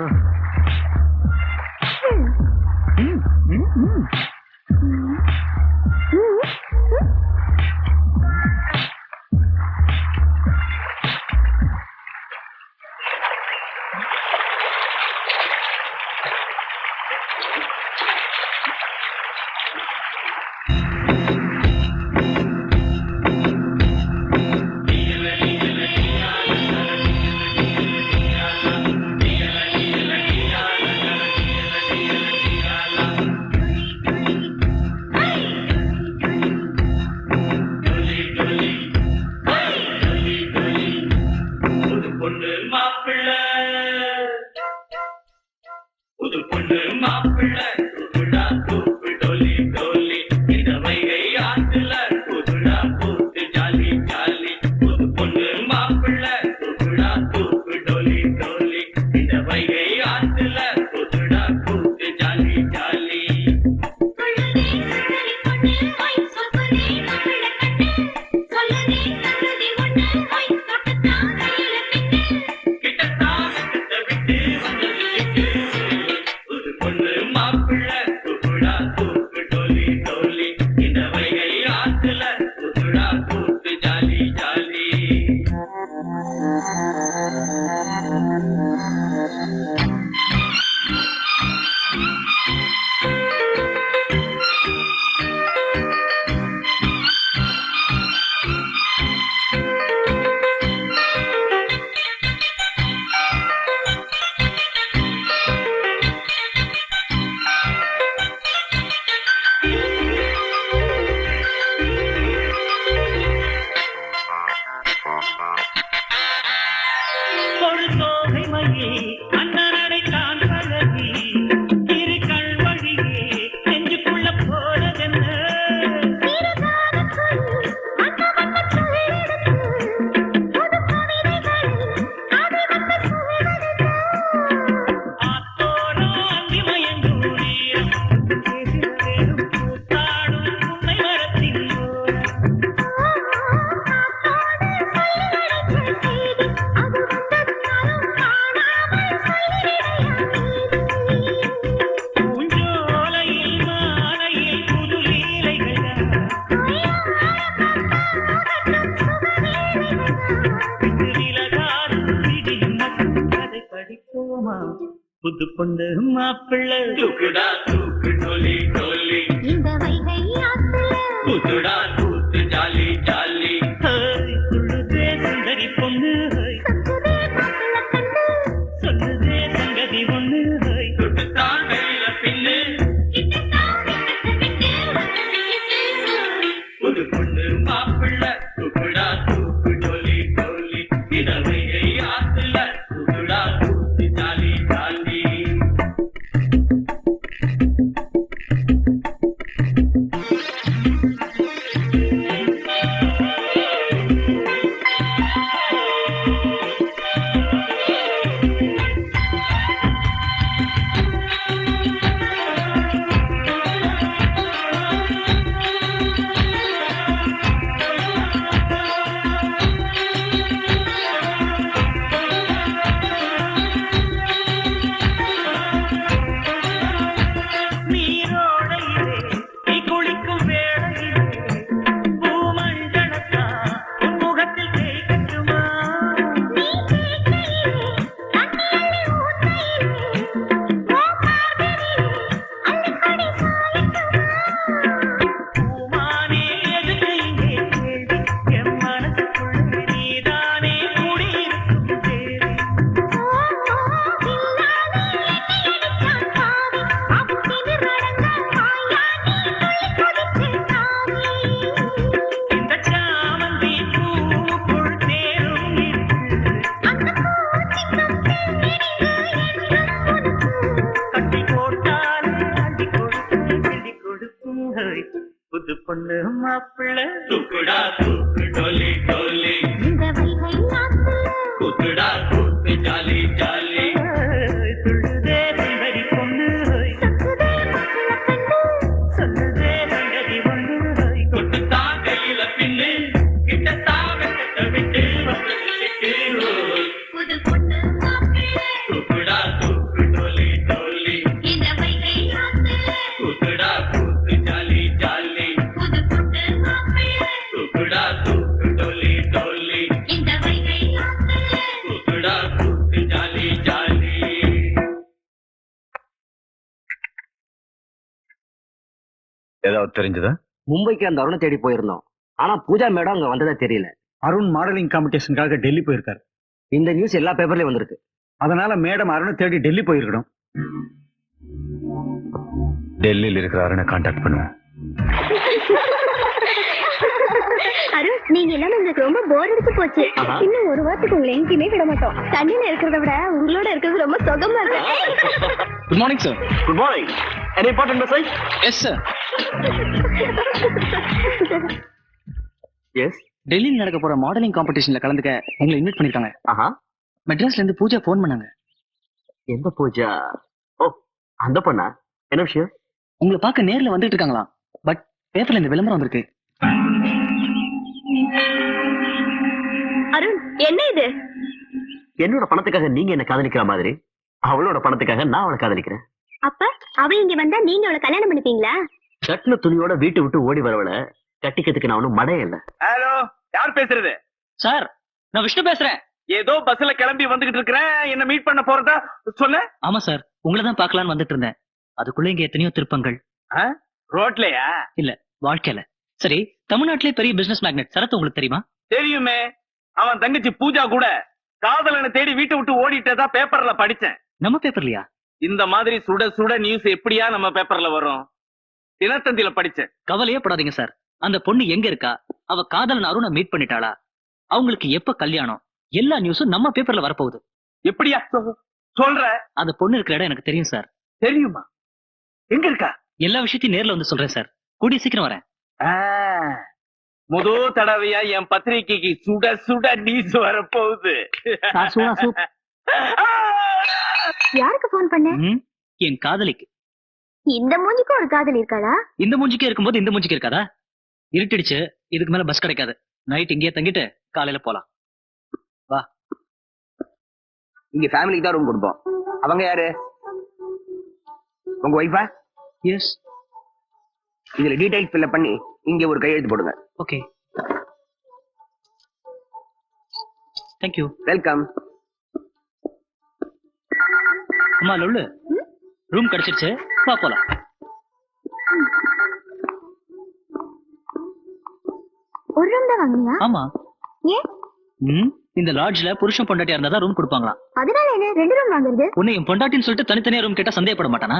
புது பொண்ணு மாப்பிள்ளை தூக்குடா தூக்கு டோலி டோலி இந்த வைகை ஆத்துல கூத்துடா கூத்து ஜாலி ஜாலி சொல்லுதே சுந்தரி பொண்ணு சொல்லுதே சங்கதி ஒண்ணு தொட்டுத்தான் வெயில பின்னு புது பொண்ணு மாப்பிள்ளை தூக்குடா தூக்கு டோலி டோலி இடவையை ஆத்துல கூத்துடா கூத்து ஜாலி ஜாலி அள்ளி கொடுக்கும் கிள்ளி கொடுக்கும் ஹோய். புது பொண்ணு மாப்பிள்ளை தூக்குடா தூக்கு டோலி டோலி இந்த வைகை ஆத்துல கூத்துடா கூத்து ஜாலி ஜாலி துள்ளுதே சுந்தரி பொண்ணு ஹோய். சுத்துதே மாப்பிள்ளை கண்ணு. சொல்லுதே சங்கதி ஒண்ணு ஹோய். கொட்டுத்தான் கையில பின்னு கிட்டத்தான் வெட்டத்தை விட்டு வந்துட்டு ஹோய். புது பொண்ணு மாப்பிள்ளை தூக்குடா தூக்கு டோலி டோலி இந்த வைகை ஆத்துல கூத்துடா கூத்து ஜாலி ஜாலி புது பொண்ணு மாப்பிள்ளை கூத்துடா கூத்து டோலி டோலி இந்த வைகை ஆத்துல கூத்துடா கூத்து ஜாலி ஜாலி. ஏதாவது தெரிஞ்சதா? மும்பைக்கு அந்த அருணை தேடி போயிருந்தோம். ஆனா பூஜா மேடம் அங்க வந்ததே தெரியல. அருண் மாடலிங் காம்படிஷனுக்காக டெல்லி போயிருக்காரு. இந்த நியூஸ் எல்லா பேப்பர்லயும் வந்திருக்கு. அதனால மேடம் அருணை தேடி டெல்லி போயிருக்கணும். டெல்லியில் இருக்கிற அருணை கான்டாக்ட் பண்ணுவோம். அருண், நீங்க எல்லாம் எங்களுக்கு ரொம்ப போர் அடிச்சு போச்சு. இன்னும் ஒரு வாரத்துக்கு உங்களை எங்கேயுமே விட மாட்டோம். தண்ணியில இருக்கிறத விட உங்களோட இருக்கிறது ரொம்ப சுகமா இருக்கு. Good morning sir. Good morning. Any important message? Yes sir. Yes. டெல்லியில் நடக்க போற மாடலிங் காம்படிஷன்ல கலந்துக்க உங்களை இன்வைட் பண்ணிருக்காங்க. ஆஹா. மெட்ராஸ்ல இருந்து பூஜா போன் பண்ணாங்க. எந்த பூஜா? ஓ, அந்த பொண்ணா? என்ன விஷயம்? உங்களை பார்க்க நேர்ல வந்துட்டு இருக்காங்களாம். பட் பேப்பர்ல இந்த விளம்பரம் வந்திருக்கு. அருண், என்ன இது? என்னோட பணத்துக்காக நீங்க என்ன காதலிக்கிற மாதிரி அவளோட பணத்துக்காக நான் அவளை காதலிக்கிறேன். அப்ப அவ இங்க வந்தா நீங்க அவளை கல்யாணம் பண்ணிப்பீங்களா? கட்டின துணியோட வீட்டு விட்டு ஓடி வரவள கட்டிக்கிறதுக்கு நான் ஒன்னும் மடைய இல்ல. ஹலோ, யார் பேசுறது? சார், நான் விஷ்ணு பேசுறேன். ஏதோ பஸ்ல கிளம்பி வந்துகிட்டு இருக்கிறேன். என்ன மீட் பண்ண போறதா சொன்ன? ஆமா சார், உங்களை தான் பார்க்கலான்னு வந்துட்டு இருந்தேன். அதுக்குள்ள இங்க எத்தனையோ திருப்பங்கள். ரோட்லயா? இல்ல, வாழ்க்கையில. சரி, தமிழ்நாட்டிலே பெரிய பிசினஸ் மேக்னெட் சரத் உங்களுக்கு தெரியுமா? தெரியுமே. அவன் தங்கச்சி பூஜா கூட காதலனை தேடி வீட்டை விட்டு ஓடிட்டதா பேப்பர்ல படிச்சேன். நம்ம பேப்பர்லயா? இந்த மாதிரி சுட சுட நியூஸ் எப்படியா நம்ம பேப்பர்ல வரும்? தினத்தந்தியில படிச்சேன். கவலையே படாதீங்க சார். அந்த பொண்ணு எங்க இருக்கா? அவ காதலன் அருணை மீட் பண்ணிட்டாளா? அவங்களுக்கு எப்ப கல்யாணம்? எல்லா நியூஸும் நம்ம பேப்பர்ல வரப்போகுது. எப்படியா சொல்ற? அந்த பொண்ணு இருக்கிற இடம் எனக்கு தெரியும் சார். தெரியுமா? எங்க இருக்கா? எல்லா விஷயத்தையும் நேர்ல வந்து சொல்றேன் சார். கூடிய சீக்கிரம் வரேன். முதல் தடவையா என் பத்திரிகைக்கு சுட சுட நியூஸ் வரப்போகுது. யாருக்கு போன் பண்ண? என் காதலிக்கு. இந்த மூஞ்சிக்கு ஒரு காதல் இருக்காளா? இந்த மூஞ்சிக்கே இருக்கும்போது இந்த மூஞ்சிக்கு இருக்காதா? இருட்டிடுச்சு, இதுக்கு மேல பஸ் கிடைக்காது. நைட் இங்கேயே தங்கிட்டு காலையில போலாம். வா. இங்க ஃபேமிலிக்கு தான் ரூம் கொடுப்போம். அவங்க யாரு? உங்க ஒய்ஃபா? எஸ். இதுல டீடைல்ஸ் ஃபில் பண்ணி இங்க ஒரு கையெழுத்து போடுங்க. ஓகே. Thank you. வெல்கம். அம்மா லொல்லு, ரூம் கிடைச்சிருச்சு, வா போலாம். ஒரு ரூம் தான் வாங்குனியா? ஆமா. ஏன்? இந்த லாட்ஜ்ல புருஷன் பொண்டாட்டியா இருந்தா ரூம் கொடுப்பாங்களாம். அதனால என்ன 2 ரூம் வாங்குறது? உன்னை என் பொண்டாட்டின்னு சொல்லிட்டு தனித்தனியா ரூம் கேட்டா சந்தேகப்பட மாட்டானா?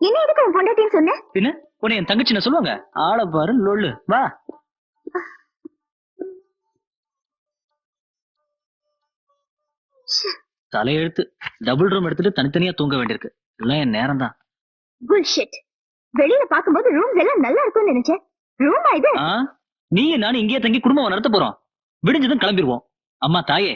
என்ன எதுக்கு உன் பொண்டாட்டின்னு சொன்ன? பின்ன உன்னை என் தங்கச்சின்னு சொல்லுவாங்க. ஆள பாரு லொல்லு, வா. தலையெழுத்து. டபுள் ரூம் எடுத்துட்டு தனித்தனியா தூங்க வேண்டியிருக்கு. எல்லாம் என் நேரம் தான். புல்ஷிட். வெளியில பாக்கும்போது ரூம்ஸ் எல்லாம் நல்லா இருக்கும்னு நினைச்சேன். ரூமா இது? நீங்க நானும் இங்கேயே தங்கி குடும்பம் நடத்த போறோம். விடிஞ்சதும் கிளம்பிடுவோம். அம்மா தாயே,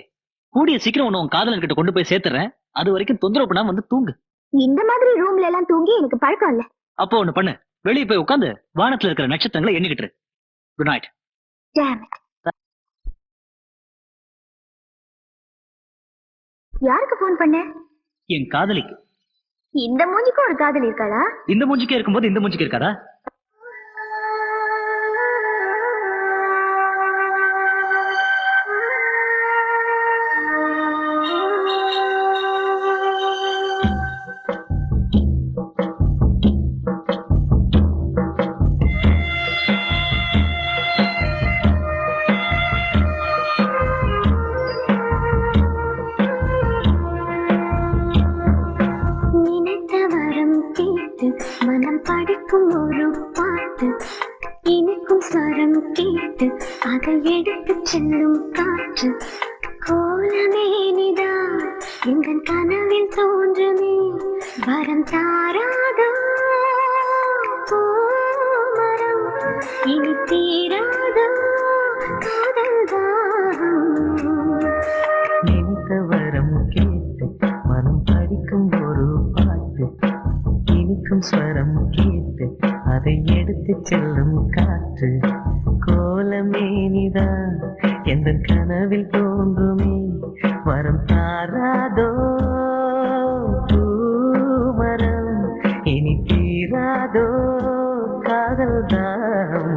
கூடிய சீக்கிரம் உன்னை உன் காதலன் கிட்ட கொண்டு போய் சேர்த்துறேன். அது வரைக்கும் தொந்தரவு பண்ணாம வந்து தூங்கு. இந்த மாதிரி ரூம்ல எல்லாம் தூங்கி எனக்கு பழக்கம் இல்ல. அப்போ ஒண்ணு பண்ணு, வெளியே போய் உட்காந்து வானத்துல இருக்கிற நட்சத்திரங்களை எண்ணிக்கிட்டு. Good night. யாருக்கு போன் பண்ண? என் காதலிக்கு. இந்த மூஞ்சிக்கு ஒரு காதல் இருக்காளா? இந்த மூஞ்சிக்கே இருக்கும்போது இந்த மூஞ்சிக்கு இருக்காதா? மனம் படிக்கும் ஒரு பாட்டு, இனிக்கும் ஸ்வரம் கேட்டு அதை எடுத்து செல்லும் காற்று. கோலமேனிதான் எங்கள் கனவில் தோன்றுமே வரம் தாராதோ பூமரம் இனி தீராதோ காதல் தாகம் நினைத்த வரம் கேட்டு மனம் படிக்கும் ஒரு பாட்டு இனிக்கும் ஸ்வரம் கேட்டு அதை எடுத்து செல்லும் காற்று கோலமேனிதான் எந்த கனவில் தோன்றுமே வரம் தாராதோ பூமரம் இனி தீராதோ காதல் தாகம்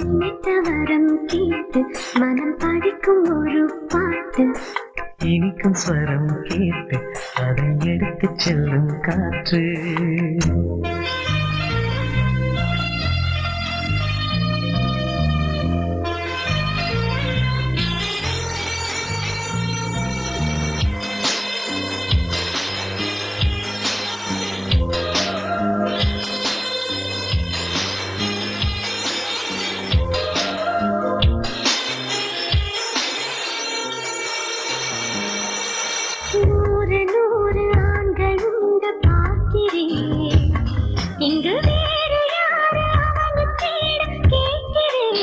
நினைத்த வரம் கேட்டு மனம் படிக்கும் ஒரு பாட்டு இனிக்கும் ஸ்வரம் கேட்டு அதை எடுத்து செல்லும் காற்று நூறு நூறு ஆண்கள் உண்டு பார்க்கிறேன் இங்கு வேறு யாரு அவனை தேட கேட்கிறேன்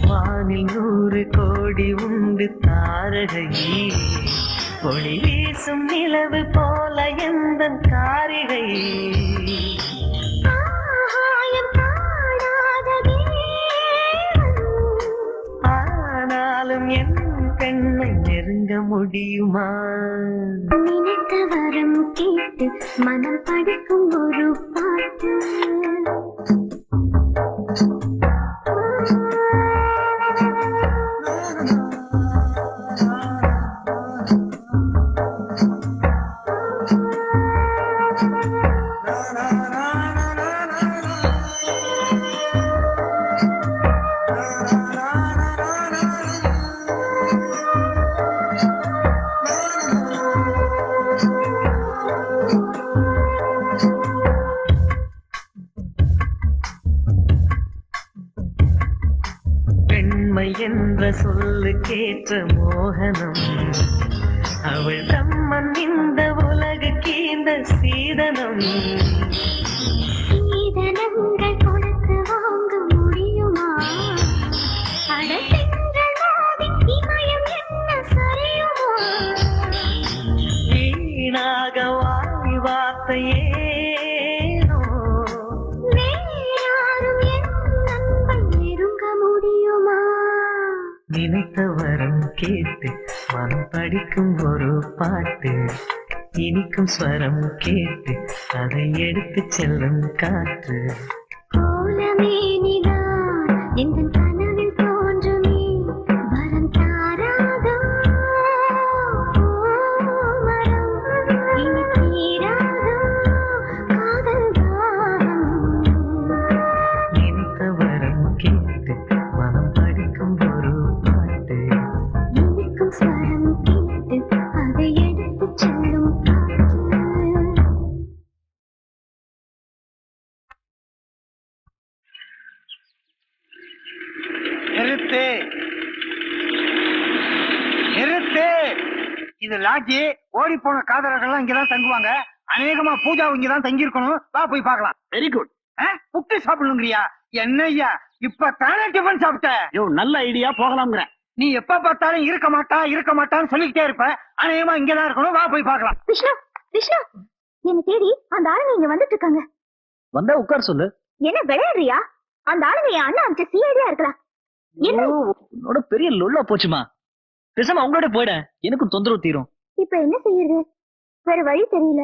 வானில் 100 கோடி உண்டு தாரகையே ஒளி வீசும் நிலவு போல எந்த காரிகை ஆகாயம் காணாத தேவன் ஆனாலும் என் பெண்ணை நெருங்க முடியுமா நினைத்த வரம் கேட்டு மனம் படிக்கும் ஒரு பாட்டு பெண்மை என்ற சொல்லுக்கேற்ற மோகனம் அவள் தம்மன் இந்த உலகுக்கு இந்த சீதனம் சீதனங்கள் கொடுத்து வாங்க முடியுமா அடத்திங்கள் மோதி இமயம் என்ன சரியுமா வீணாக வாய் வார்த்தையேனோ வேறாரும் என் நண்பை நெருங்க முடியுமா நினைத்த வரம் கேட்டு மனம் படிக்கும் ஒரு பாட்டு இனிக்கும் ஸ்வரம் கேட்டு அதை எடுத்து செல்லும் காற்று கோலமேனிதான் எந்தன் கனவில் தோன்றுமே வரம் தாராதோ பூமரம் இனி தீராதோ காதல் தாகம் நினைத்த வரம் கேட்டு மனம் படிக்கும் ஒரு பாட்டு இனிக்கும் ஸ்வரம் கேட்டு அதை எடுத்து செல்லும் காற்று நிறுத்து நிறுத்து இது லாட்ஜி ஓடி போன காதலர்கள்லாம் இங்கதான் தங்குவாங்க அநேகமா பூஜா இங்கதான் தங்கி இருக்கணும் வா போய் பார்க்கலாம் வெரி குட். புட்டு சாப்பிடணுங்கிறியா என்ன ஐயா இப்ப தானே டிஃபன் சாப்பிட்ட யோ நல்ல ஐடியா போகலாம்ங்கிற. நீ எப்ப பார்த்தாலும் இருக்க மாட்டான்னு சொல்லிக்கிட்டே இருப்ப அநேகமா இங்கதான் இருக்கணும் வா போய் பார்க்கலாம் விஷ்ணு விஷ்ணு என்ன தேடி அந்த ஆளுங்க இங்க வந்துட்டு இருக்காங்க வந்தா உட்கார் சொல்லு. என்ன விளையாடுறியா அந்த ஆளுங்க என் அண்ணன் அமிச்ச சிஐடியா இருக்கலாம் என்ன உன்னோட பெரிய லொல்லா போச்சுமா. பேசாம அவங்களோட போயிட எனக்கும் தொந்தரவு தீரும். இப்ப என்ன செய்யறது வேற வழி தெரியல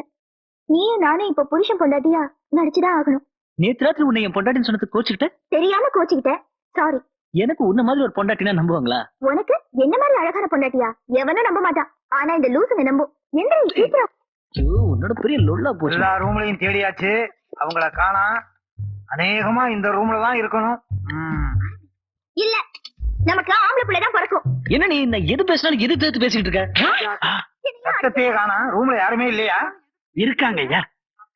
நீயும் நானும் இப்ப புருஷன் பொண்டாட்டியா நடிச்சுதான் ஆகணும் நேத்து ராத்திரி உன்னை என் பொண்டாட்டின்னு சொன்னது கோச்சுக்கிட்ட. தெரியாம கோச்சுக்கிட்டேன் சாரி எனக்கு உன்ன மாதிரி ஒரு பொண்டாட்டினா நம்புவாங்களா? உனக்கு என்ன மாதிரி அழகான பொண்டாட்டியா எவனும் நம்ப மாட்டான் ஆனா இந்த லூசுங்க நம்பும் என்ன சீக்கிரம் ஐயோ, உன்னோட பெரிய லொல்லா போச்சு. எல்லா ரூம்லயும் தேடியாச்சு அவங்கள காணா அநேகமா இந்த ரூம்ல தான் இருக்கணும் இல்ல நமக்கு ஆம்பளை பிள்ளை தான் பிறக்கும் என்ன நீ நான் எது பேசினாலும் எது தேர்த்து பேசிட்டு இருக்க? சத்தத்தையே காணா ரூம்ல யாருமே இல்லையா இருக்காங்க ஐயா,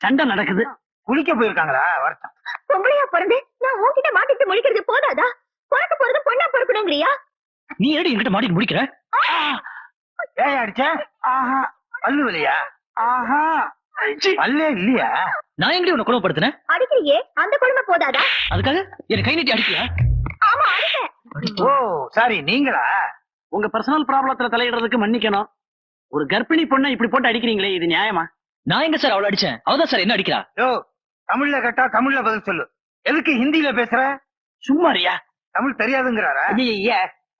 சண்டை நடக்குது. குளிக்க போயிருக்காங்களா வருத்தம் பொம்பளையா பிறந்து நான் உன்கிட்ட மாட்டிட்டு முடிக்கிறது போதாதா பிறக்க போறது பொண்ணா பிறக்கணுங்கிறியா நீ ஏடி என்கிட்ட மாட்டிட்டு முடிக்கிற? ஏன் அடிச்ச? ஆஹா பல்லு வலியா? ஆஹா பல்லே இல்லையா? நான் எங்கடி உன்னை குணப்படுத்தினேன்? அடிக்கிறியே அந்த குடும்பம் போதாதா? அதுக்காக எனக்கு கை நீட்டி அடிக்கியா? ஆமா அடிப்பேன். ஓ சாரி, நீங்களா? உங்க பர்சனல் ப்ராப்ளத்துல தலையிடுறதுக்கு மன்னிக்கணும். ஒரு கர்ப்பிணி பொண்ணை இப்படி போட்டு அடிக்கிறீங்களே, இது நியாயமா? நான் எங்க சார் அவளை அடிச்சேன்? அவதான் சார் என்ன அடிக்கிறா. யோ, தமிழ்ல கேட்டா தமிழ்ல பதில் சொல்லு. எதுக்கு ஹிந்தியில பேசுற? சும்மாரியா? தமிழ் தெரியாதுங்கிறாரா?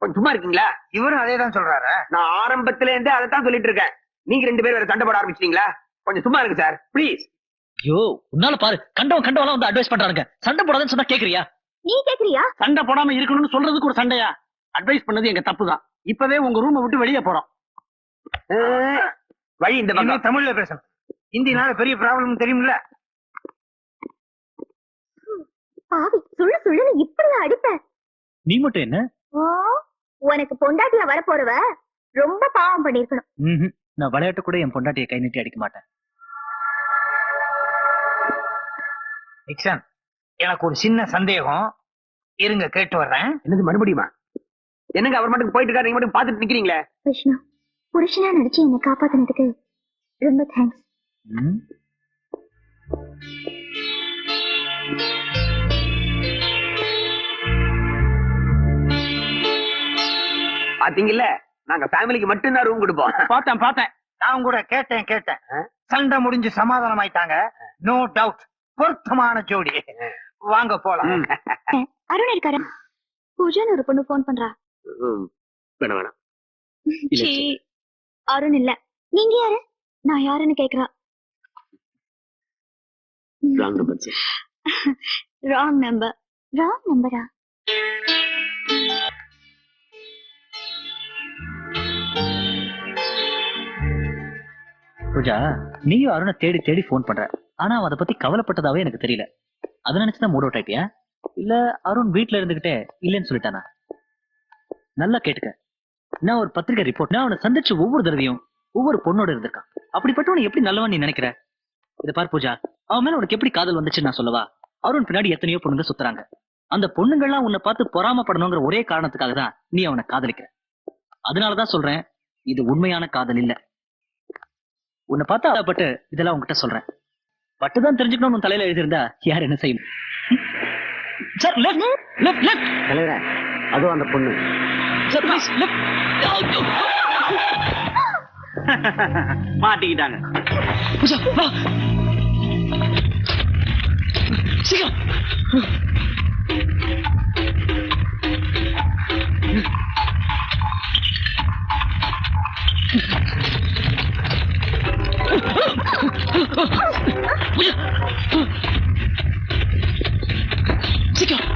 கொஞ்சம் சும்மா இருக்கீங்களா? இவரும் அதேதான் சொல்றாரா? நான் ஆரம்பத்துல இருந்தே அதைத்தான் சொல்லிட்டு இருக்கேன். நீங்க 2 பேரும் வேற சண்டை போட ஆரம்பிச்சிட்டீங்களா? கொஞ்சம் சும்மா இருக்கு சார், ப்ளீஸ். ஐயோ, உன்னால பாரு, கண்டவெல்லாம் வந்து அட்வைஸ் பண்றாங்க. சண்டை போடாதன்னு சொன்னா கேக்குறியா? நீ கேக்குறியா? சண்டை போடாம இருக்கணும்னு சொல்றதுக்கு ஒரு சண்டையா? அட்வைஸ் பண்ணது எங்க தப்பு தான். இப்பவே உங்க ரூமை விட்டு வெளியே போறோம். வழி இந்த இனிமே பக்கம். தமிழ்ல பேசணும். ஹிந்தினால பெரிய ப்ராப்ளம் தெரியுமில்ல? பாவி சுள்ளு சுள்ளுன்னு இப்படியா அடிப்பேன்? நீ மட்டும் என்ன? ஓ, உனக்கு பொண்டாட்டியா வரப்போறவ ரொம்ப பாவம் பண்ணிருக்கணும். நான் விளையாட்டு கூட என் பொண்டாட்டியை கை நீட்டி அடிக்க மாட்டேன். நிக்சன், எனக்கு ஒரு சின்ன சந்தேகம். இருங்க, கேட்டு வர்றேன். என்னது மறுபடியுமா? என்னங்க அவர் மட்டும் போயிட்டு இருக்காரு, நீங்க மட்டும் பாத்துட்டு நிக்கிறீங்களே? விஷ்ணு, புருஷனா நடிச்சு என்னை காப்பாத்தினதுக்கு ரொம்ப தேங்க்ஸ். பாத்தீங்கல்ல, நாங்க ஃபேமிலிக்கு மட்டும்தான் ரூம் கொடுப்போம். பார்த்தேன். நான் கூட கேட்டேன். சண்டை முடிஞ்சு சமாதானம் ஆயிட்டாங்க. நோ டவுட், பொருத்தமான ஜோடி. வாங்க போலாம். அருண் இருக்காரு. பூஜான்னு ஒரு பொண்ணு போன் பண்றா. வேணாம். இல்ல, சீ, அருண் இல்ல. நீங்க யாரு? நான் யாருன்னு கேக்குறா. ராங் நம்பரா? பூஜா, நீயும் அருணை தேடி தேடி போன் பண்ற. ஆனா அவன் அதை பத்தி கவலைப்பட்டதாவே எனக்கு தெரியல. அதை நினைச்சுதான் மூட் அவுட் ஆயிட்டியா? இல்ல அருண் வீட்டுல இருந்துகிட்டே இல்லன்னு சொல்லிட்டானா? நல்லா கேட்டுக்க. நான் ஒரு பத்திரிகை ரிப்போர்ட். நான் அவனை சந்திச்சு ஒவ்வொரு தடவையும் ஒவ்வொரு பொண்ணோட இருந்திருக்கான். அப்படிப்பட்டவனை எப்படி நல்லவன் நீ நினைக்கிற? இதை பார் பூஜா, அவன் மேல உனக்கு எப்படி காதல் வந்துச்சுன்னு நான் சொல்லவா? அருண் பின்னாடி எத்தனையோ பொண்ணுங்க சுத்துறாங்க. அந்த பொண்ணுங்கள்லாம் உன்னை பார்த்து பொறாமப்படணுங்கிற ஒரே காரணத்துக்காக தான் நீ அவனை காதலிக்கிற. அதனாலதான் சொல்றேன், இது உண்மையான காதல் இல்ல. உன்னை பார்த்தா பட்டு இதெல்லாம் உங்ககிட்ட சொல்றேன். பட்டுதான் தெரிஞ்சுக்கணும் உன் தலையில எழுதியிருந்தா யார் என்ன செய்யும்? Sir, left left left. தலைவரே, அதுவும் அந்த பொண்ணு. Sir please left. மாட்டிக்கிட்டாங்க. பூஜா வா சீக்கிரம். பூஜா சீக்கிரம்.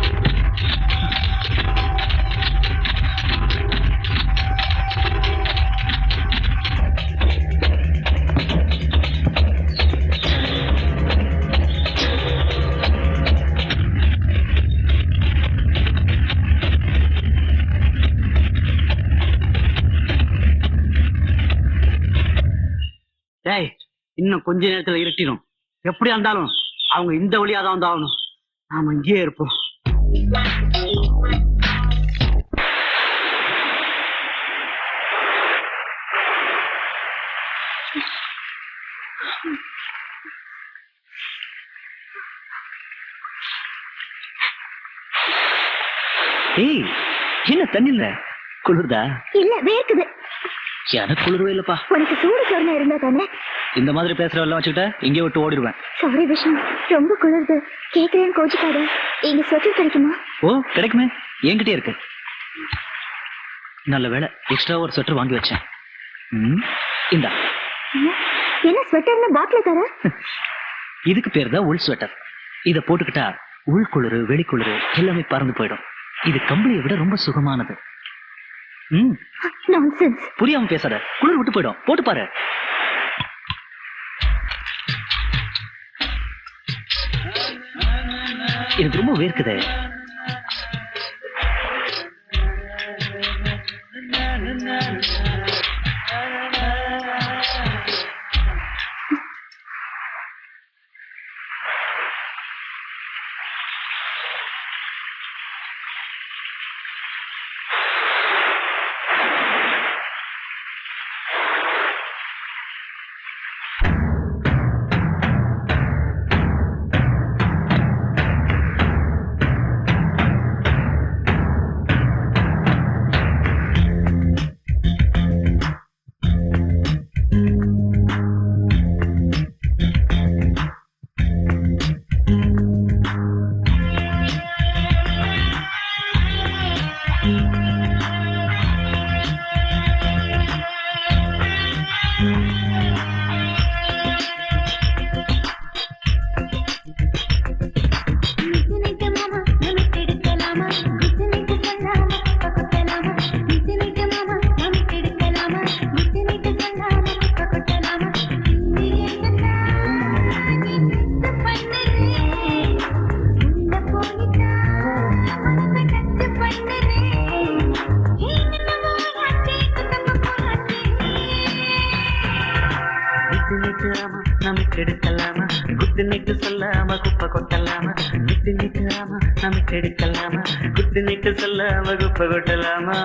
டேய், இன்னும் கொஞ்ச நேரத்துல இருட்டிடும். எப்படியா இருந்தாலும் அவங்க இந்த வழியா தான் வந்தாகணும். நாம இங்கேயே இருப்போம். ஏய், என்ன தண்ணில குளிர்தா? இல்ல, வேர்க்குது. எனக்கு குளிர்வே இல்லப்பா. உனக்கு சூடு சொரணை இருந்தா தானே? இந்த மாதிரி பேசுறவெல்லாம் வச்சுக்கிட்ட இங்கே விட்டு ஓடிடுவேன். சாரி விஷ்ணு, ரொம்ப குளிர்து. கேக்குறேன்னு கோச்சுக்காத. இங்க ஸ்வெட்டர் கிடைக்குமா? ஓ, கிடைக்குமே, என்கிட்டயே இருக்கு. நல்ல வேளை, எக்ஸ்ட்ரா ஒரு ஸ்வெட்டர் வாங்கி வச்சேன். இந்தா. என்ன ஸ்வெட்டர்னு பாட்டில தர? இதுக்கு பேர் தான் உள் ஸ்வெட்டர். இத போட்டுக்கிட்டா உள் குளிரு வெளிக்குளிரு எல்லாமே பறந்து போயிடும். இது கம்பளியை விட ரொம்ப சுகமானது. நான்சென்ஸ். புரியாம பேசாத, குளிர் விட்டு போயிடும். போட்டு பாரு. எனக்கு ரொம்ப வேர்க்குது. எடுக்கலாமா குத்து நிட்டு சொல்லாம குப்பை கொட்டலாமா விட்டு நிக்கலாமா நமக்கு எடுக்கலாமா குத்து நிட்டு சொல்லாம குப்பை கொட்டலாமா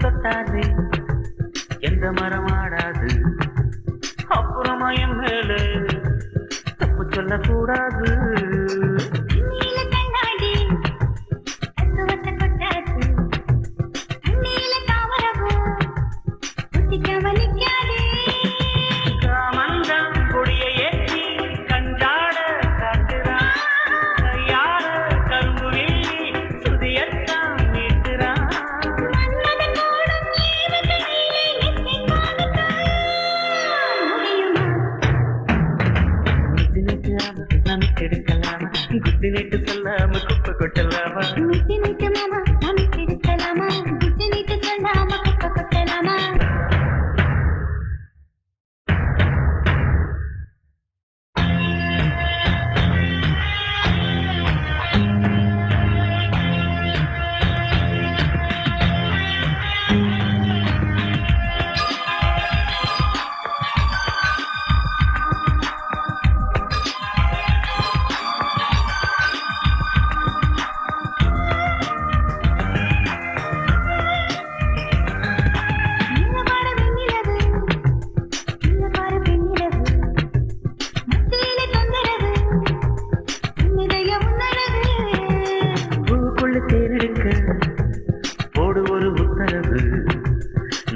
தொட்டாது எந்த மரம் ஆடாது அப்புறமா என் மேல தப்பு சொல்லக்கூடாது குத்தி நீட்டு சொல்லாம குப்பை கொட்டலாமா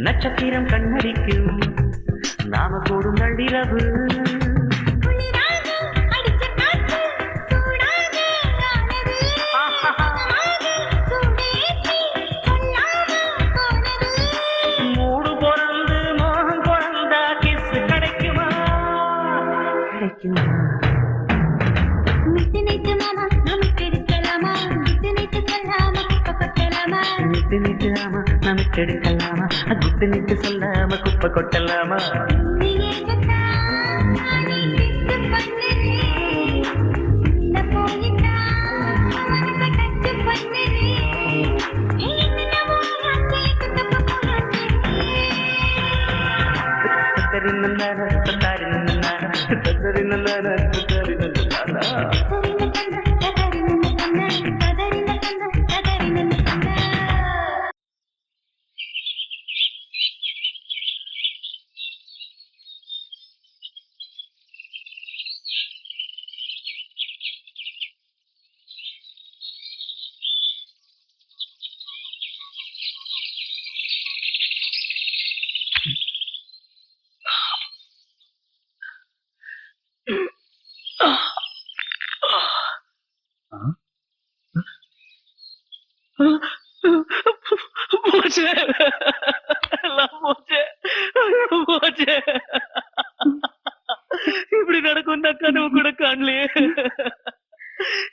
நட்சத்திரம் கண்ணடிக்கும் நாம போடும் நள்ளிரவு மூடு பிறந்து மோகம் பிறந்தா கிஸ் கிடைக்குமா கிடைக்குமா நமக்கு எடுக்கலாமா குத்து நிட்டு சொல்லாம குப்பை கொட்டலாமா போச்சு எல்லாம் போச்சு போச்சு இப்படி நடக்கும் தான் கனவு கூட காணலையே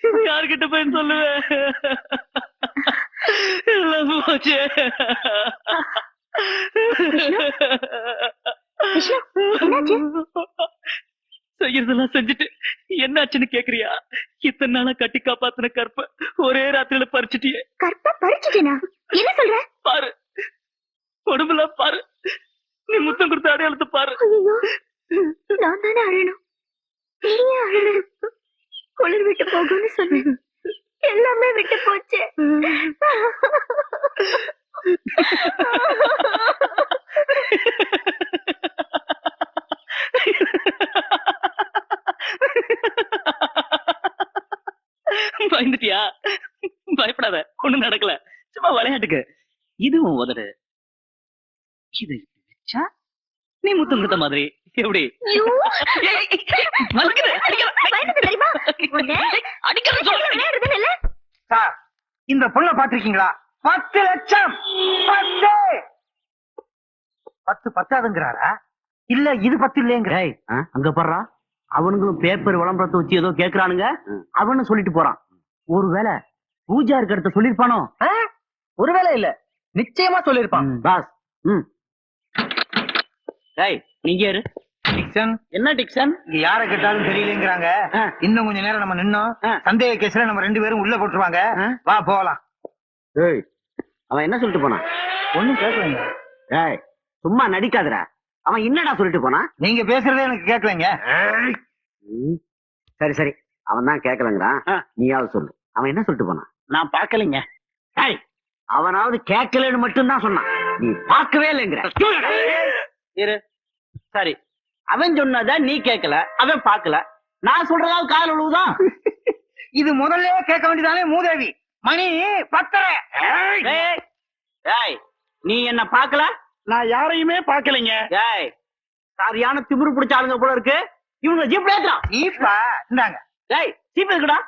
இது யார்கிட்ட போய் சொல்லுவேன் எல்லாம் போச்சு செய்யறதெல்லாம் செஞ்சுட்டு என்னாச்சுன்னு கேக்குறியா? இத்தனை நாளா கட்டி காப்பாத்தின கற்ப ஒரே ராத்திரியில பறிச்சுட்டியே. கற்ப பறிச்சுட்டேனா? என்ன சொல்ற? பாரு உடம்புல பாரு, நீ முத்தம் கொடுத்த அடையாளத்தை பாரு. நான் தானே அழணும், நீயே அழல. குளிர் விட்டு போகும்னு சொன்னேன், எல்லாமே விட்டு போச்சு. பயந்துட்டியா? பயப்படாத, ஒண்ணும் நடக்கல, சும்மா விளையாட்டுக்கு. இதுவும் உதடு, இது வச்சா நீ முத்தம் கொடுத்த மாதிரி எப்படி? சார், இந்த பொண்ணை பாத்திருக்கீங்களா? 10 லட்சம். 10 10 பத்தாதுங்கிறாரா இல்ல இது 10 இல்லைங்கிற அங்க போடுறா அவனுங்களும் பேப்பர் விளம்பரத்தை வச்சு ஏதோ கேக்குறானுங்க அவனு சொல்லிட்டு போறான். ஒருவேளை பூஜா இருக்கிறத சொல்லிருப்பானோ? ஒருவேளை இல்ல நிச்சயமா சொல்லிருப்பான். பாஸ் நீங்க யாரு? டிக்சன் என்ன டிக்சன்? இங்க யார கேட்டாலும் தெரியலங்கிறாங்க. இன்னும் கொஞ்ச நேரம் நம்ம நின்னோம் சந்தேக கேஸ்ல நம்ம 2 பேரும் உள்ள போட்டுருவாங்க. வா போலாம். அவன் என்ன சொல்லிட்டு போனான்? ஒண்ணும் கேட்கலங்க. சும்மா நடிக்காதடா. அவன் என்னடா சொல்லிட்டு போனா? நீங்க பேசுறதே எனக்கு கேட்கலங்க. சரி சரி அவன் தான் கேட்கலங்கிறான். நீயாவது சொல்லு அவன் என்ன சொல்லிட்டு போனான்? நான் பாக்கலைங்க. அவனாவது கேட்கலன்னு மட்டும்தான் சொன்னான். நீ பார்க்கவே இல்லைங்கிற. இரு சரி அவன் சொன்னத நீ கேட்கல அவன் பார்க்கல. நான் சொல்றதாவது கால் விழுவுதான். இது முதல்ல கேட்க வேண்டியதானே மூதேவி. மணி 10. நீ என்ன பார்க்கல? நான் யாரையுமே பாக்கலைங்க. சரியான திமிரு பிடிச்ச ஆளுங்க போல இருக்கு. இவங்க ஜீப்ல ஏத்துறான். ஈப்பா இந்தாங்க. ஜீப் இருக்குடா.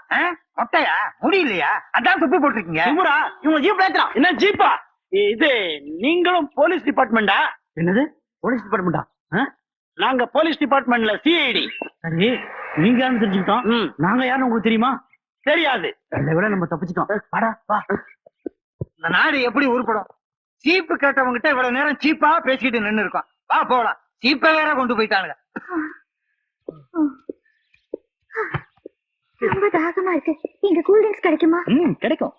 மொட்டையா முடியலையா? அதான் துப்பி போட்டிருக்கீங்க. திமுறா இவங்க ஜீப்ல ஏத்துறான். என்ன ஜீப்பா? இது நீங்களும் போலீஸ் டிபார்ட்மெண்டா? என்னது போலீஸ் டிபார்ட்மெண்டா? நாங்க போலீஸ் டிபார்ட்மெண்ட்ல சிஐடி. சரி நீங்க யாருன்னு தெரிஞ்சுக்கிட்டோம். நாங்க யாருன்னு உங்களுக்கு தெரியுமா? தெரியாது. அதை விட நம்ம தப்பிச்சிட்டோம். வாடா வா. இந்த நாடு எப்படி உருப்படும்? சீப்பு கேட்டவங்கிட்ட இவ்வளவு நேரம் சீப்பா பேசிக்கிட்டு நின்னு இருக்கோம். வா போலாம். சீப்பை வேற கொண்டு போயிட்டானுங்க. ரொம்ப தாகமா இருக்கு. இங்க கூல் ட்ரிங்க்ஸ் கிடைக்குமா? கிடைக்கும்.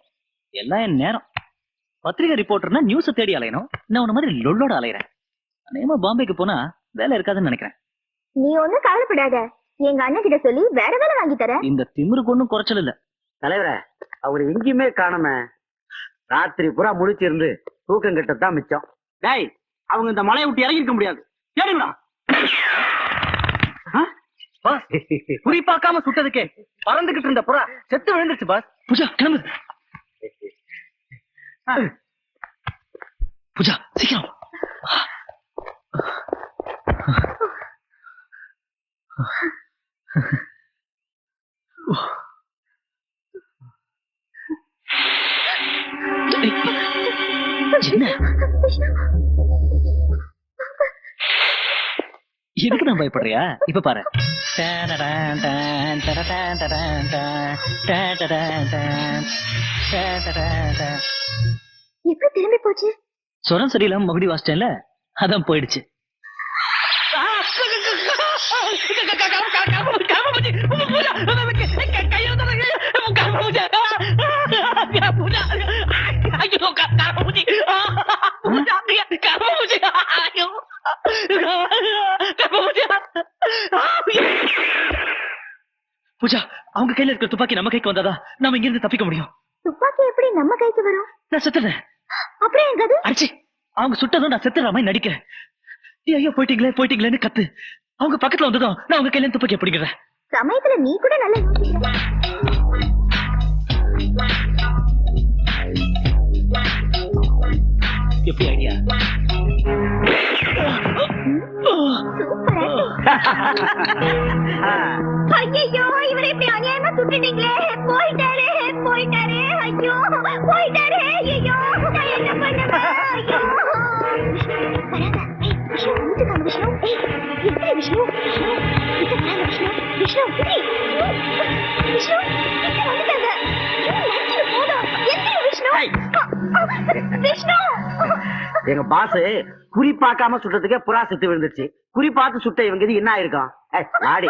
எல்லாம் என் நேரம். பத்திரிகை ரிப்போர்ட்டர்னா நியூஸ் தேடி அலையணும். நான் உன்ன மாதிரி லொல்லோட அலையறேன். அநேகமா பாம்பேக்கு போனா வேலை இருக்காதுன்னு நினைக்கிறேன். நீ ஒண்ணும் கவலைப்படாத. எங்க அண்ணன் கிட்ட சொல்லி வேற வேலை வாங்கி தரேன். இந்த திமிருக்கு ஒண்ணும் குறைச்சல் இல்ல. தலைவரே அவரு எங்கேயுமே காணாம. ராத்திரி பூரா முழிச்சு இருந்து தூக்கம் கிட்டத்தான் மிச்சம். டேய் அவங்க இந்த மலையை விட்டு இறங்கி இருக்க முடியாது. கேளுங்களா? குறி பார்க்காம சுட்டதுக்கே பறந்துகிட்டு இருந்த புறா செத்து விழுந்துருச்சு பாஸ். பூஜா கிளம்பு. பூஜா சீக்கிரம். எதுக்கு நான் பயப்படுறியா? இப்ப பாரு. எப்படி திரும்பி போச்சு? சொரம் சரியில்லாம மகுடி வாசிட்டேன்ல அதான் போயிடுச்சு. பூஜா அவங்க கையில இருக்கிற துப்பாக்கி நம்ம கைக்கு வந்தாதான் நாம இங்க இருந்து தப்பிக்க முடியும். துப்பாக்கி எப்படி நம்ம கைக்கு வரும்? நான் செத்துறேன். அப்படியே எங்கது? அடிச்சு அவங்க சுட்டதும் நான் செத்துற மாதிரி நடிக்கிறேன். ஐயோ போயிட்டீங்களே போயிட்டீங்களேன்னு கத்து. அவங்க பக்கத்துல வந்ததும் நான் அவங்க கையில துப்பாக்கி பிடிக்கிறேன். சமயத்துல நீ கூட நல்லா எப்படி ஐடியா? ஐயோ இவரை இப்படி அநியாயமா சுட்டுட்டீங்களே. போயிட்டாரே போயிட்டாரே. ஐயோ போயிட்டாரே. ஐயோ நான் என்ன பண்ணுவேன்? ஐயோ விஷ்ணு வந்துட்டாங்க. விஷ்ணு எப்படி விஷ்ணு? விஷ்ணு விஷ்ணு விஷ்ணு வந்துட்டாங்க. போதும் எந்த விஷ்ணு? விஷ்ணு எங்க பாஸ் குறி பார்க்காம சுட்டதுக்கே புறா செத்து விழுந்துருச்சு. குறி பார்த்து சுட்ட இவங்க இது என்ன ஆயிருக்கும்? ஆடி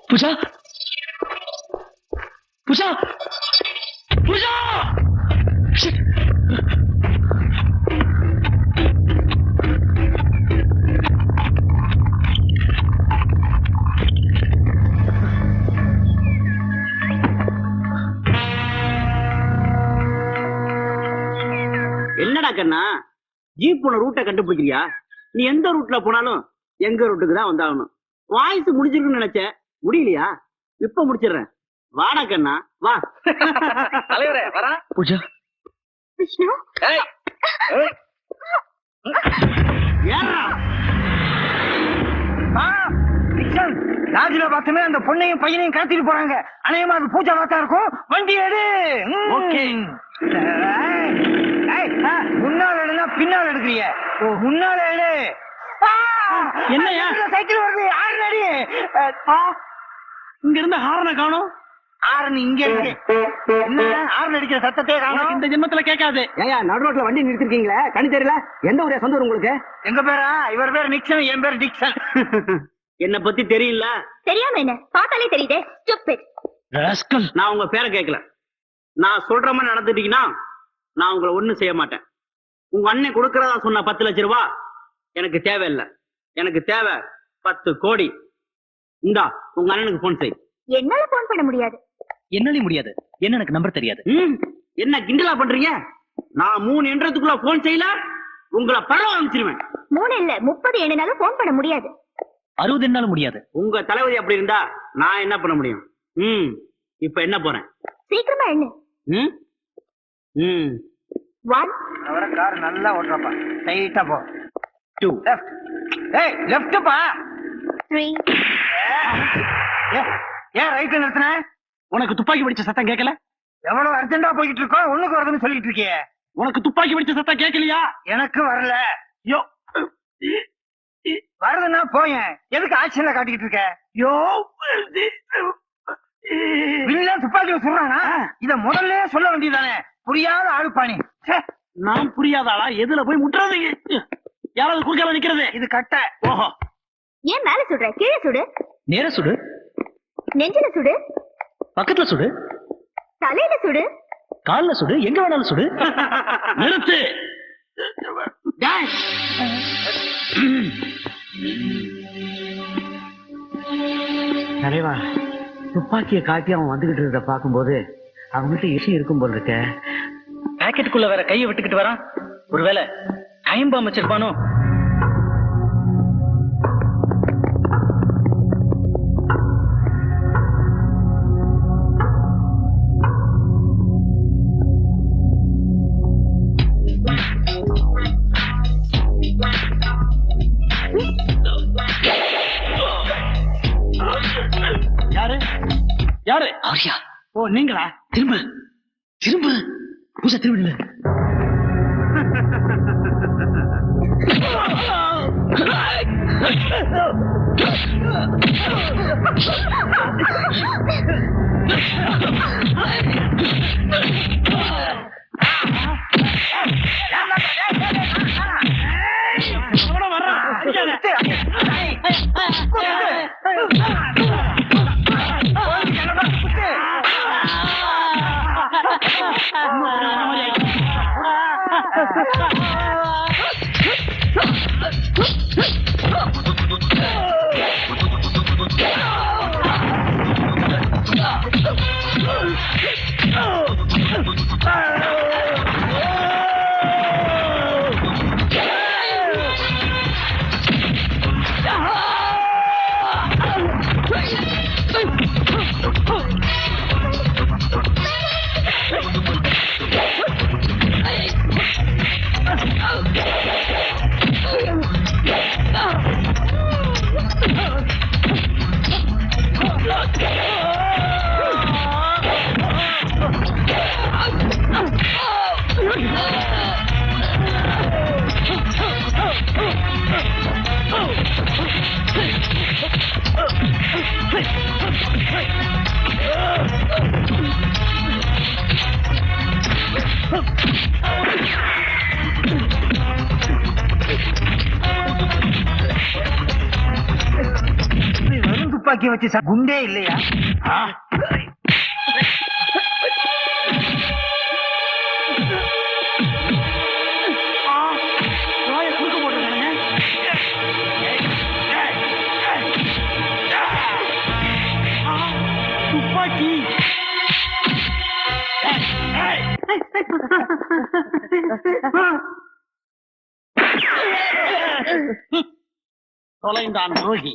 பூஜா பூஜா பூஜா என்னடா கண்ணா ஜீப் போன ரூட்டை கண்டுபிடிக்கிறியா? நீ எந்த ரூட்ல போனாலும் எங்க ரூட்டுக்கு தான் வந்தாகணும். வாய்ஸ் முடிஞ்சிருக்குன்னு நினைச்ச முடியலையா? இப்ப முடிச்சிடுறேன். வாடா கண்ணா வா. தலைவரே வரா. பூஜா விஷ்ணு ஏறா. ராஜில பார்த்துமே அந்த பொண்ணையும் பையனையும் கடத்திட்டு போறாங்க. அநேகமா அது பூஜா பார்த்தா இருக்கும். வண்டி எடு. ஓகே. முன்னால எடுனா பின்னால் எடுக்கிறீங்க. முன்னால எடு. என்னையா சைக்கிள் வருது. ஆறு அடி. இங்க இருந்து ஹாரனை காணோம். ஆறு இங்க இருக்கு. என்னையா ஆறு அடிக்கிற சத்தத்தையே காணோம். இந்த ஜென்மத்துல கேட்காது. ஏயா நடுரோட்ல வண்டி நிறுத்திருக்கீங்களே, கண்ணு தெரியல? எந்த ஊரே சொந்த ஊர் உங்களுக்கு? எங்க பேரா? இவர் பேர் நிக்சன், என் பேர் டிக்சன். என்ன பத்தி தெரியல. தெரியாம என்ன? பார்த்தாலே தெரியுதே. ஸ்டூபிட். நான் உங்க பேரை கேட்கல. நான் சொல்ற மாதிரி நடந்துட்டீங்கன்னா நான் உங்களை ஒண்ணும் செய்ய மாட்டேன். உங்க அண்ணன் கொடுக்கறதா சொன்ன 10 லட்சம் ரூபாய் எனக்கு தேவையில்லை. எனக்கு தேவை 10 கோடி. இந்தா உங்க அண்ணனுக்கு போன் செய். என்னால போன் பண்ண முடியாது. என்னாலே முடியாது. என்ன எனக்கு நம்பர் தெரியாது. என்ன கிண்டலா பண்றீங்க? நான் 3 எண்ணத்துக்குள்ள போன் செய்யல உங்களை பரவ அனுப்பிச்சிருவேன். 3 இல்ல 30 எண்ணாலும் போன் பண்ண முடியாது. 60 எண்ணாலும் முடியாது. உங்க தளபதி அப்படி இருந்தா நான் என்ன பண்ண முடியும்? இப்ப என்ன போறேன்? சீக்கிரமா எண்ணு. 1 அவர கார் நல்லா ஓட்டுறப்பா. ஸ்ட்ரைட்டா போ. 2 லெஃப்ட். ஏய் லெஃப்ட் பா. 3 ஏன் ரைட் நிறுத்தின? உனக்கு துப்பாக்கி வெடிச்ச சத்தம் கேட்கல? எவ்வளவு அர்ஜென்டா போயிட்டு இருக்கோம். ஒண்ணுக்கு வருதுன்னு சொல்லிட்டு இருக்கியே. உனக்கு துப்பாக்கி வெடிச்ச சத்தம் கேட்கலையா? எனக்கு வரல. யோ வருதுன்னா போயேன். எதுக்கு ஆக்ஷன்ல காட்டிக்கிட்டு இருக்க? யோ வில்லன் துப்பாக்கியில சொல்றானா? இத முதல்ல சொல்ல வேண்டியதானே. புரியாத ஆளுப்பானி. நான் புரியாத ஆளா? எதுல போய் முட்டுறது? யாராவது குறுக்கால நிக்கிறது? இது கட்ட. ஓஹோ. ஏன் மேல சுடுற? கீழே சுடு. நேரா சுடு. நெஞ்சில சுடு. பக்கத்துல சுடு. தலையில சுடு. கால்ல சுடு. எங்க வேணாலும் சுடு. நிறுத்து. தலைவா, துப்பாக்கியை காட்டி அவன் வந்துகிட்டு இருந்த பாக்கும்போது அவங்ககிட்ட விஷயம் இருக்கும் போல் இருக்க. பாக்கெட்டுக்குள்ள வேற கையை விட்டுக்கிட்டு வரான். ஒருவேளை டைம் பாம்பு வச்சிருப்பானோ? யாரு யாரு? ஆரியா. ஓ நீங்களா? திரும்ப திரும்ப பூஜா திரும்ப நில்லு. வெறும் துப்பாக்கி வச்சு குண்டே இல்லையா? துப்பாக்கி தொலைந்தான் ரோஹி.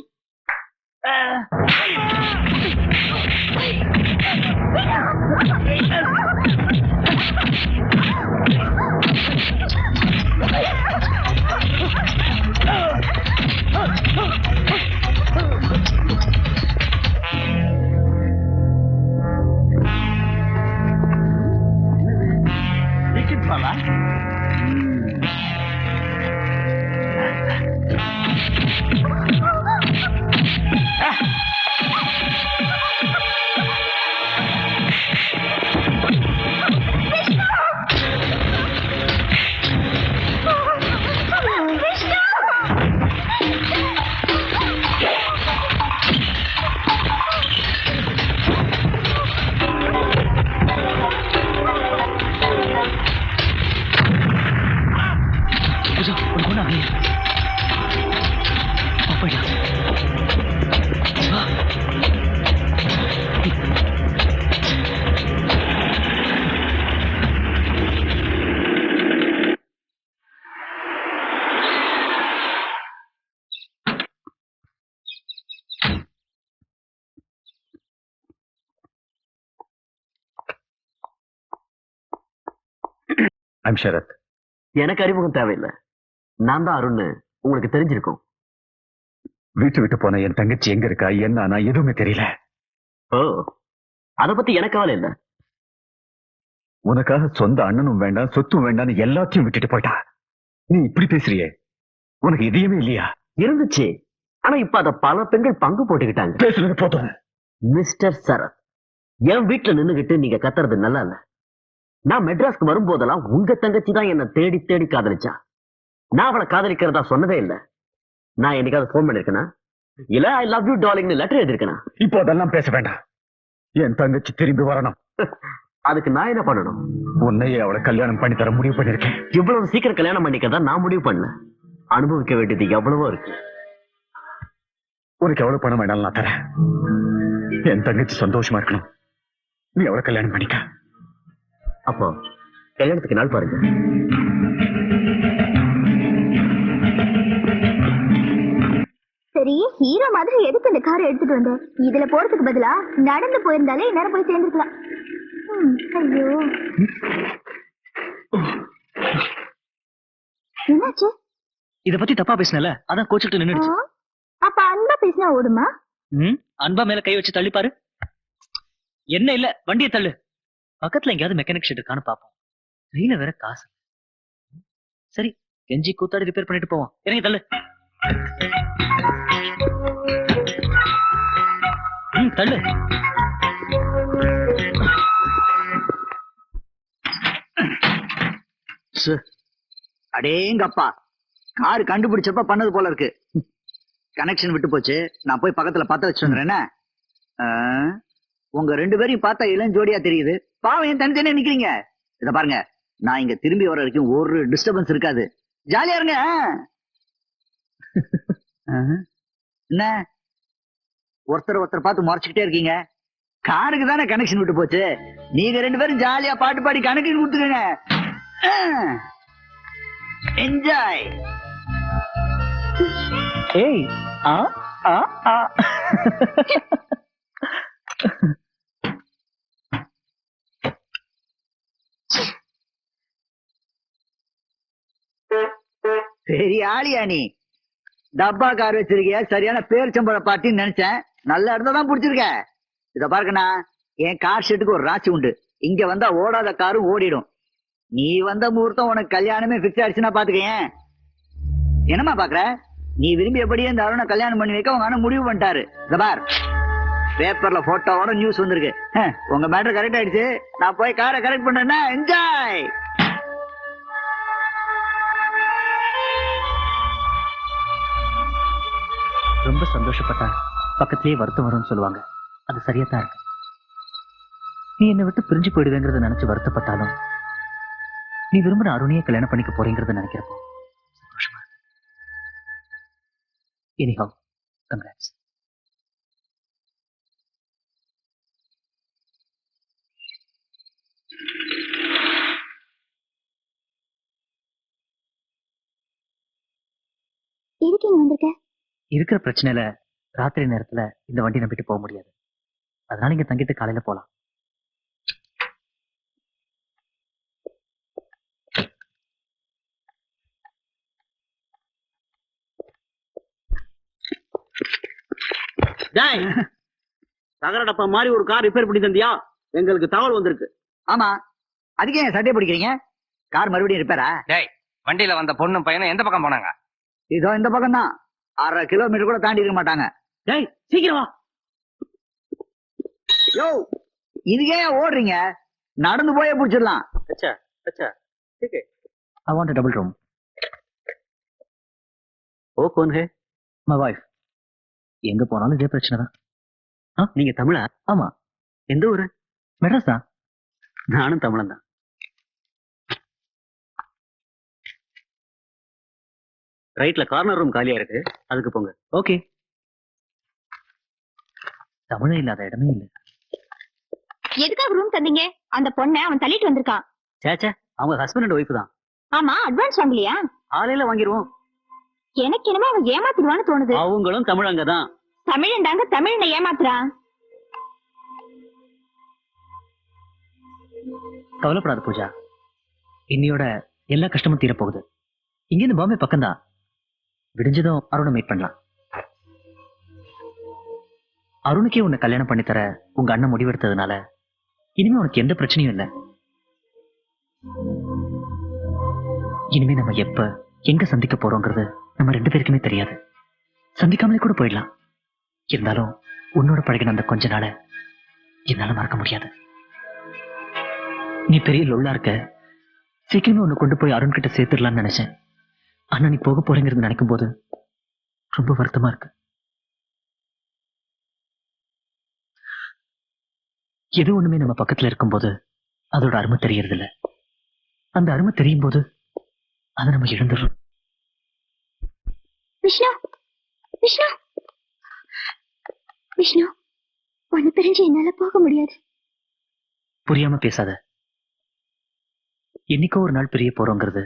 ஐம் ஷரத். எனக்கு அறிமுகம் தேவையில்லை. நான் தான் அருண் உங்களுக்கு தெரிஞ்சிருக்கும். வீட்டு விட்டு போன என் தங்கச்சி எங்க இருக்கா என்ன நான் எதுவுமே தெரியல. ஓ, அத பத்தி எனக்கு கவலை இல்ல. உனக்காக சொந்த அண்ணனும் வேண்டாம் சொத்தும் வேண்டாம்னு எல்லாத்தையும் விட்டுட்டு போயிட்டா. நீ இப்படி பேசுறியே, உனக்கு இதயமே இல்லையா? இருந்துச்சு, ஆனா இப்ப அத பல பெண்கள் பங்கு போட்டுக்கிட்டாங்க. பேசுறது போதும். மிஸ்டர் சரத், என் வீட்டுல நின்னுகிட்டு நீங்க கத்துறது நல்லா இல்ல. நான் மெட்ராஸ்க்கு வரும்போதெல்லாம் உங்க தங்கச்சி தான் என்ன தேடி தேடி காதலிச்சா. நான் அவளை காதலிக்கிறதா சொன்னதே இல்ல. நான் என்னைக்காவது போன் பண்ணிருக்கேனா? இல்ல ஐ லவ் யூ டார்லிங்னு லெட்டர் எழுதிருக்கேனா? இப்போ அதெல்லாம் பேச வேண்டாம். என் தங்கச்சி திரும்பி வரணும். அதுக்கு நான் என்ன பண்ணணும்? உன்னையே அவளை கல்யாணம் பண்ணி தர முடிவு பண்ணிருக்கேன். இவ்வளவு சீக்கிரம் கல்யாணம் பண்ணிக்கதா நான் முடிவு பண்ணல. அனுபவிக்க வேண்டியது எவ்வளவோ இருக்கு. உனக்கு எவ்வளவு பணம் வேணாலும் நான் தரேன். என் தங்கச்சி சந்தோஷமா இருக்கணும். நீ அவளை கல்யாணம் பண்ணிக்க. அப்போ கல்யாணத்துக்கு நாள் பாருங்க. சரி, ஹீரோ மாதிரி எதுக்கு இந்த காரை எடுத்துட்டு வந்த? இதுல போறதுக்கு பதிலா நடந்து போயிருந்தாலே இந்நேரம் போய் சேர்ந்துருக்கலாம். ஐயோ, என்னாச்சு? இத பத்தி தப்பா பேசினல, அதான் கோச்சுட்டு நின்னுடுச்சு. அப்ப அன்பா பேசினா ஓடுமா? அன்பா மேல கை வச்சு தள்ளி பாரு. என்ன இல்ல, வண்டியை தள்ளு. பக்கத்துல எங்கேயாவது மெக்கானிக் ஷெட் இருக்கான்னு பாப்போம். கையில வேற காசு. சரி, கெஞ்சி கூத்தாடி ரிப்பேர் பண்ணிட்டு போவோம். இறங்கி தள்ளு. தள்ளு. அடேங்கப்பா, கார் கண்டுபிடிச்சப்ப பண்ணது போல இருக்கு. கனெக்ஷன் விட்டு போச்சு. நான் போய் பக்கத்துல பத்த வச்சு வந்துடுறேன். உங்க ரெண்டு பேரையும் பார்த்தா இளம் ஜோடியா தெரியுது. பாவம், ஏன் தனித்தனியா நிக்கிறீங்க? இத பாருங்க, நான் இங்க திரும்பி வர வரைக்கும் ஒரு டிஸ்டர்பன்ஸ் இருக்காது. ஜாலியா இருங்க. என்ன ஒருத்தர் பார்த்து முறைச்சுக்கிட்டே இருக்கீங்க? காருக்கு தானே கனெக்ஷன் விட்டு போச்சு. நீங்க ரெண்டு பேரும் ஜாலியா பாட்டு பாடி கனெக்ஷன் கொடுத்துக்கங்க. என்ஜாய். ஏய், ஆ ஆ ஆ. பெரிய ஆளியா நீ? டப்பா கார் வச்சிருக்கிய, சரியான பேரிச்சம்பழ பாட்டின்னு நினைச்சேன். நல்ல இடத்த தான் பிடிச்சிருக்க. இத பாருக்கண்ணா, என் கார் ஷெட்டுக்கு ஒரு ராசி உண்டு. இங்க வந்தா ஓடாத காரும் ஓடிடும். நீ வந்த முகூர்த்தம் உனக்கு கல்யாணமே பிக்ஸ் ஆயிடுச்சுன்னா பாத்துக்கேன். என்னமா பாக்குற? நீ விரும்பி எப்படியே இந்த அருணை கல்யாணம் பண்ணி வைக்க உங்க அண்ணன் முடிவு பண்ணிட்டாரு. இத பார், பேப்பர்ல போட்டோவோட நியூஸ் வந்திருக்கு. உங்க மேட்டர் கரெக்ட் ஆயிடுச்சு. நான் போய் காரை கரெக்ட் பண்றேன்னா என்ஜாய். ரொம்ப சந்தோஷப்பட்டா பக்கத்திலேயே வருத்தம் வரும்னு சொல்லுவாங்க. அது சரியா தான் இருக்கு. நீ என்னை விட்டு பிரிஞ்சு போயிடுவேங்கிறத நினைச்சு வருத்தப்பட்டாலும், நீ விரும்பின அருணையே கல்யாணம் பண்ணிக்க போறீங்கிறத நினைக்கிறப்போ சந்தோஷமா இருக்கு. Anyhow, congrats. எதுக்கு இங்க வந்திருக்க? இருக்கிற பிரச்சனையில ராத்திரி நேரத்துல இந்த வண்டி நம்பிட்டு போக முடியாது. அதனால இங்க தங்கிட்டு காலையில போலாம். டேய் தகர டப்பா மாதிரி ஒரு கார் ரிப்பேர் பண்ணி தந்தியா? எங்களுக்கு தகவல் வந்திருக்கு. ஆமா, அதுக்கு ஏன் சட்டை பிடிக்கிறீங்க? கார் மறுபடியும் ரிப்பேரா? டேய், வண்டியில வந்த பொண்ணும் பையனும் எந்த பக்கம் போனாங்க? இதோ இந்த பக்கம் தான். 1/2 கிலோமீட்டர் கூட தாண்டி இருக்க மாட்டாங்க. டேய் சீக்கிரம் வா. யோ, இதுக்கே ஏன் ஓடுறீங்க? நடந்து போயே பிடிச்சிடலாம். அச்சா அச்சா ठीक है. I want a double room. ஓ कौन है? My wife. எங்க போனாலும் இதே பிரச்சனை தான். நீங்க தமிழா? ஆமா. எந்த ஊரு? மெட்ராஸ் தான். நானும் தமிழன் தான். ரைட்ல கார்னர் ரூம் காலியா இருக்கு, அதுக்கு போங்க. ஓகே. தமிழே இல்லாத இடமே இல்லை. எதுக்காக ரூம் தந்தீங்க? அந்த பொண்ணை அவன் தள்ளிட்டு வந்திருக்கான். சேச்சே, அவங்க ஹஸ்பண்ட் அண்ட் ஒய்ஃப் தான். ஆமா, அட்வான்ஸ் வாங்கலையா? ஆலையில வாங்கிடுவோம். எனக்கு என்னமோ அவன் ஏமாத்திடுவான்னு தோணுது. அவங்களும் தமிழங்க தான். தமிழன்டாங்க, தமிழனை ஏமாத்துறான். கவலைப்படாத பூஜா, இன்னையோட எல்லா கஷ்டமும் தீரப்போகுது. இங்கிருந்து பாம்பே பக்கம்தான். விடிஞ்சதும் அருணை மீட் பண்ணலாம். அருணுக்கே உன்னை கல்யாணம் பண்ணித்தர உங்க அண்ணன் முடிவெடுத்ததுனால இனிமே உனக்கு எந்த பிரச்சனையும் இல்லை. இனிமே நம்ம எப்ப எங்க சந்திக்க போறோங்கிறது நம்ம 2 பேருக்குமே தெரியாது. சந்திக்காமலே கூட போயிடலாம். இருந்தாலும் உன்னோட பழகின அந்த கொஞ்ச நாள என்னால மறக்க முடியாது. நீ பெரிய லொல்லா இருக்க. சீக்கிரமே உன்னை கொண்டு போய் அருண் கிட்ட சேர்த்துடலாம்னு நினைச்சேன். ஆனா நீ போக போறேங்கிறது நினைக்கும் போது ரொம்ப வருத்தமா இருக்கு. எது ஒண்ணுமே நம்ம பக்கத்துல இருக்கும்போது அதோட அருமை தெரியறது இல்ல. அந்த அருமை தெரியும் போது அதை நம்ம இழந்துடுறோம். விஷ்ணு, விஷ்ணு, விஷ்ணு, உன்னை பிரிஞ்சு என்னால போக முடியாது. புரியாம பேசாத. என்னைக்கோ ஒரு நாள் பிரிய போறோங்கிறது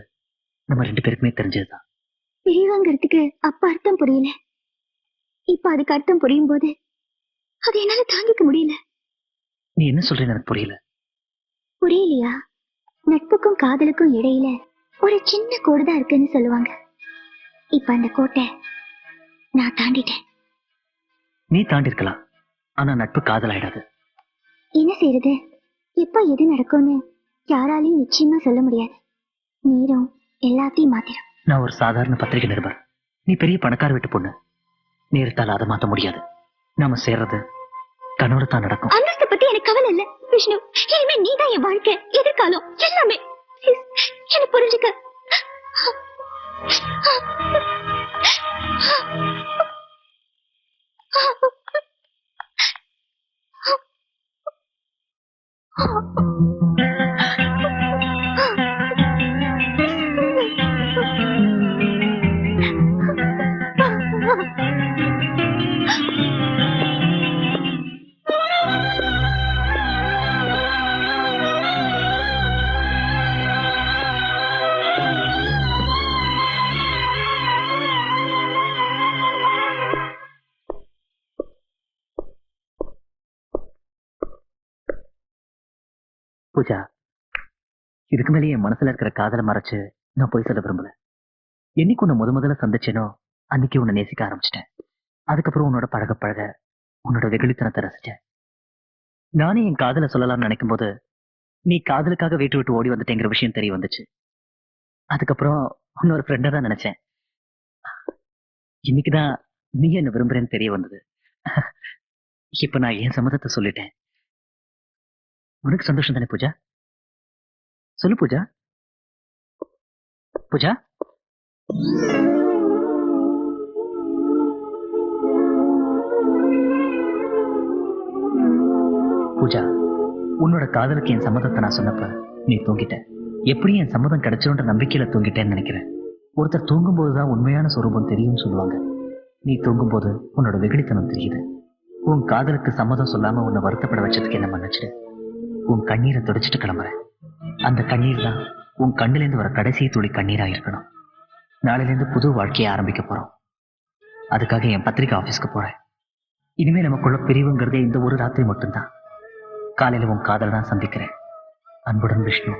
நம்ம 2 பேருக்குமே தெரிஞ்சதுதான். பிரிவாங்கிறதுக்கு அப்ப அர்த்தம் புரியல. இப்ப அதுக்கு அர்த்தம் புரியும் போது அதை என்னால தாங்கிக்க முடியல. நீ என்ன சொல்றேன்னு எனக்கு புரியல. புரியலையா? நட்புக்கும் காதலுக்கும் இடையில ஒரு சின்ன கோடுதான் இருக்குன்னு சொல்லுவாங்க. இப்ப அந்த கோட்டை நான் தாண்டிட்டேன். நீ தாண்டி இருக்கலாம், ஆனா நட்பு காதல் ஆயிடாது. என்ன செய்யறது? எப்ப எது நடக்கும்னு யாராலையும் நிச்சயமா சொல்ல முடியாது. நீரும் எல்லாத்தையும் மாத்திரும். நான் ஒரு சாதாரண பத்திரிகை நிருபர். நீ பெரிய பணக்கார வீட்டு பொண்ணு. நேரத்தால் அதை மாத்த முடியாது. நாம சேர்றது கனவுல தான் நடக்கும். அந்தஸ்தை பத்தி எனக்கு கவலை இல்ல விஷ்ணு. இனிமே நீதான் என் வாழ்க்கை, எதிர்காலம் எல்லாமே. என்ன புரிஞ்சுக்க. பூஜா, இதுக்கு மேலே என் மனசுல இருக்கிற காதலை மறைச்சு நான் போய் சொல்ல விரும்பல. என்னைக்கு உன்னை முதல்ல சந்திச்சேனோ அன்னைக்கு உன்னை நேசிக்க ஆரம்பிச்சிட்டேன். அதுக்கப்புறம் உன்னோட பழக பழக உன்னோட வெகுளித்தனத்தை ரசிச்சேன். நானே என் காதலை சொல்லலாம்னு நினைக்கும் போது நீ காதலுக்காக வீட்டு விட்டு ஓடி வந்துட்டேங்கிற விஷயம் தெரிய வந்துச்சு. அதுக்கப்புறம் உன்னோட ஃப்ரெண்டா தான் நினைச்சேன். இன்னைக்குதான் நீ என்ன விரும்புறேன்னு தெரிய வந்தது. இப்ப நான் என் சம்மதத்தை சொல்லிட்டேன். உனக்கு சந்தோஷம் தானே பூஜா? சொல்லு பூஜா. பூஜா, பூஜா, உன்னோட காதலுக்கு என் சம்மதத்தை நான் சொன்னப்ப நீ தூங்கிட்ட. எப்படியும் என் சம்மதம் கிடைச்சோன்ற நம்பிக்கையில தூங்கிட்டேன்னு நினைக்கிறேன். ஒருத்தர் தூங்கும் போதுதான் உண்மையான சொரூபம் தெரியும்னு சொல்லுவாங்க. நீ தூங்கும் போது உன்னோட வெகுளித்தனம் தெரியுது. உன் காதலுக்கு சம்மதம் சொல்லாம உன்னை வருத்தப்பட வச்சதுக்கு என்ன மன்னிச்சிடு. உன் கண்ணீரை துடைச்சிட்டு கிளம்புறேன். அந்த கண்ணீர் தான் உன் கண்ணிலேருந்து வர கடைசி துளி கண்ணீரா இருக்கணும். நாளையிலேருந்து புது வாழ்க்கையை ஆரம்பிக்க போறோம். அதுக்காக என் பத்திரிகை ஆபீஸ்க்கு போறேன். இனிமே நமக்குள்ள பிரிவுங்கிறதே இந்த ஒரு ராத்திரி மட்டும்தான். காலையில உன் காதல் தான் சந்திக்கிறேன். அன்புடன் விஷ்ணு.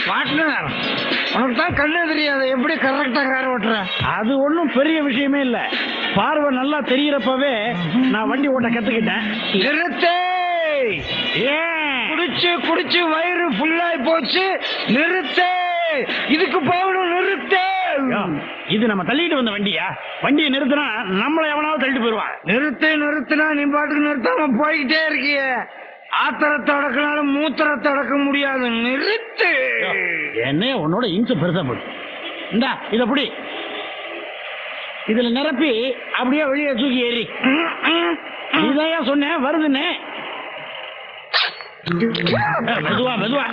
பார்ட்னர் உனக்கு தான் கண்ணு தெரியாது எப்படி கரெக்டா கார் ஓட்டுற? அது ஒண்ணும் பெரிய விஷயமே இல்ல. பார்வை நல்லா தெரியறப்பவே நான் வண்டி ஓட்ட கத்துக்கிட்டேன். நிறுத்தே! ஏன் குடிச்சு குடிச்சு வயிறு ஃபுல்லாய் போச்சு. நிறுத்தே! இதுக்கு போகணும். நிறுத்தே! இது நம்ம தள்ளிட்டு வந்த வண்டியா? வண்டியை நிறுத்தினா நம்மள எவனாவது தள்ளிட்டு போயிருவான். நிறுத்தினா நீ பாட்டுக்கு நிறுத்தாம போய்கிட்டே இருக்கிய. ஆத்திரத்தை அடக்கினாலும் மூத்திரத்தை அடக்க முடியாது. நிறுத்து! என்ன உன்னோட இன்சு பெருசா போச்சு. இந்தா இத புடி. இதுல நிரப்பி அப்படியே வெளியே தூக்கி ஏறி. இதையா சொன்னேன் வருதுன்னு. மெதுவா மெதுவா.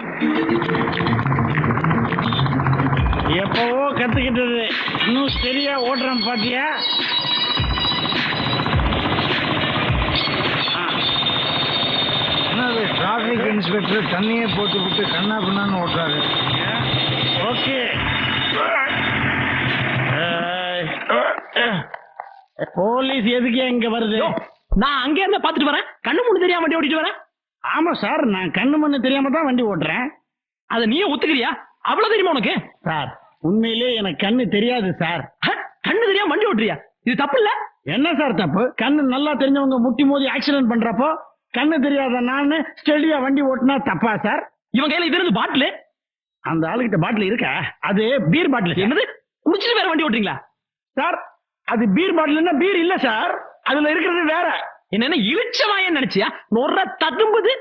எப்பவோ கத்துக்கிட்டது இன்னும் சரியா ஓட்டுறேன் பாத்தியா? டிராபிக் இன்ஸ்பெக்டர் தண்ணியே போட்டு விட்டு கண்ணா பின்னான்னு ஓட்டுறாரு. ஓகே. போலீஸ் எதுக்கு இங்க வருது? நான் அங்கே இருந்து பாத்துட்டு வரேன். கண்ணு முன்னு தெரியாம வண்டி ஓட்டிட்டு வரேன். ஆமா சார், நான் கண்ணு மண்ணு தெரியாம தான் வண்டி ஓட்டுறேன். அதை நீயே ஒத்துக்கிறியா? அவ்வளவு தெரியுமா உனக்கு? சார் உண்மையிலே எனக்கு கண்ணு தெரியாது சார். கண்ணு தெரியாம வண்டி ஓட்டுறியா? இது தப்பு இல்ல? என்ன சார் தப்பு? கண்ணு நல்லா தெரிஞ்சவங்க முட்டி மோதி ஆக்சிடென்ட் பண்றப்போ கண்ணு தெரியாத நான் ஸ்டெடியா வண்டி ஓட்டினா தப்பா சார்? இவன் கையில இது இருந்து பாட்டில். அந்த ஆளுகிட்ட பாட்டில் இருக்கா? அது பீர் பாட்டில். என்னது குடிச்சிட்டு வேற வண்டி ஓட்டுறீங்களா சார்? அது பீர் பாட்டில்னா பீர் இல்ல சார், அதுல இருக்கிறது வேற. என்ன இழிச்சவாயன்னு நினைச்சியா? நொற ததும்புது.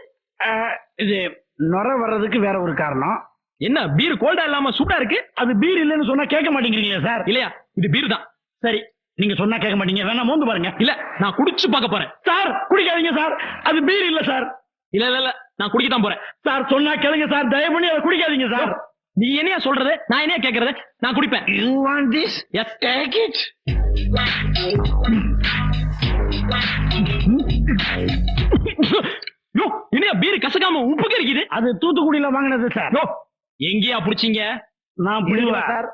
இது நொர வர்றதுக்கு வேற ஒரு காரணம். என்ன பீர் கோல்டா இல்லாம சூடா இருக்கு? அது பீர் இல்லைன்னு சொன்னா கேட்க மாட்டேங்கிறீங்களா சார்? இல்லையா, இது பீர் தான். சரி, நீங்க சொன்னா கேட்க மாட்டீங்க, வேணா மோந்து பாருங்க. இல்ல நான் குடிச்சு பார்க்க போறேன். சார் குடிக்காதீங்க சார், அது பீர் இல்ல சார். இல்ல இல்ல இல்ல நான் குடிக்கத்தான் போறேன். சார் சொன்னா கேளுங்க சார், தயவு பண்ணி அதை குடிக்காதீங்க சார். நீ என்னையா சொல்றது, நான் என்னையா கேக்குறது? நான் குடிப்பேன். You want this? Yes, take it. யோ, என்னையா பீர் கசக்காம உப்பு கறிக்குது? அது தூத்துக்குடியில வாங்கினது சார். யோ, எங்கேயா புடிச்சீங்க? நான் பிடிக்கல சார்,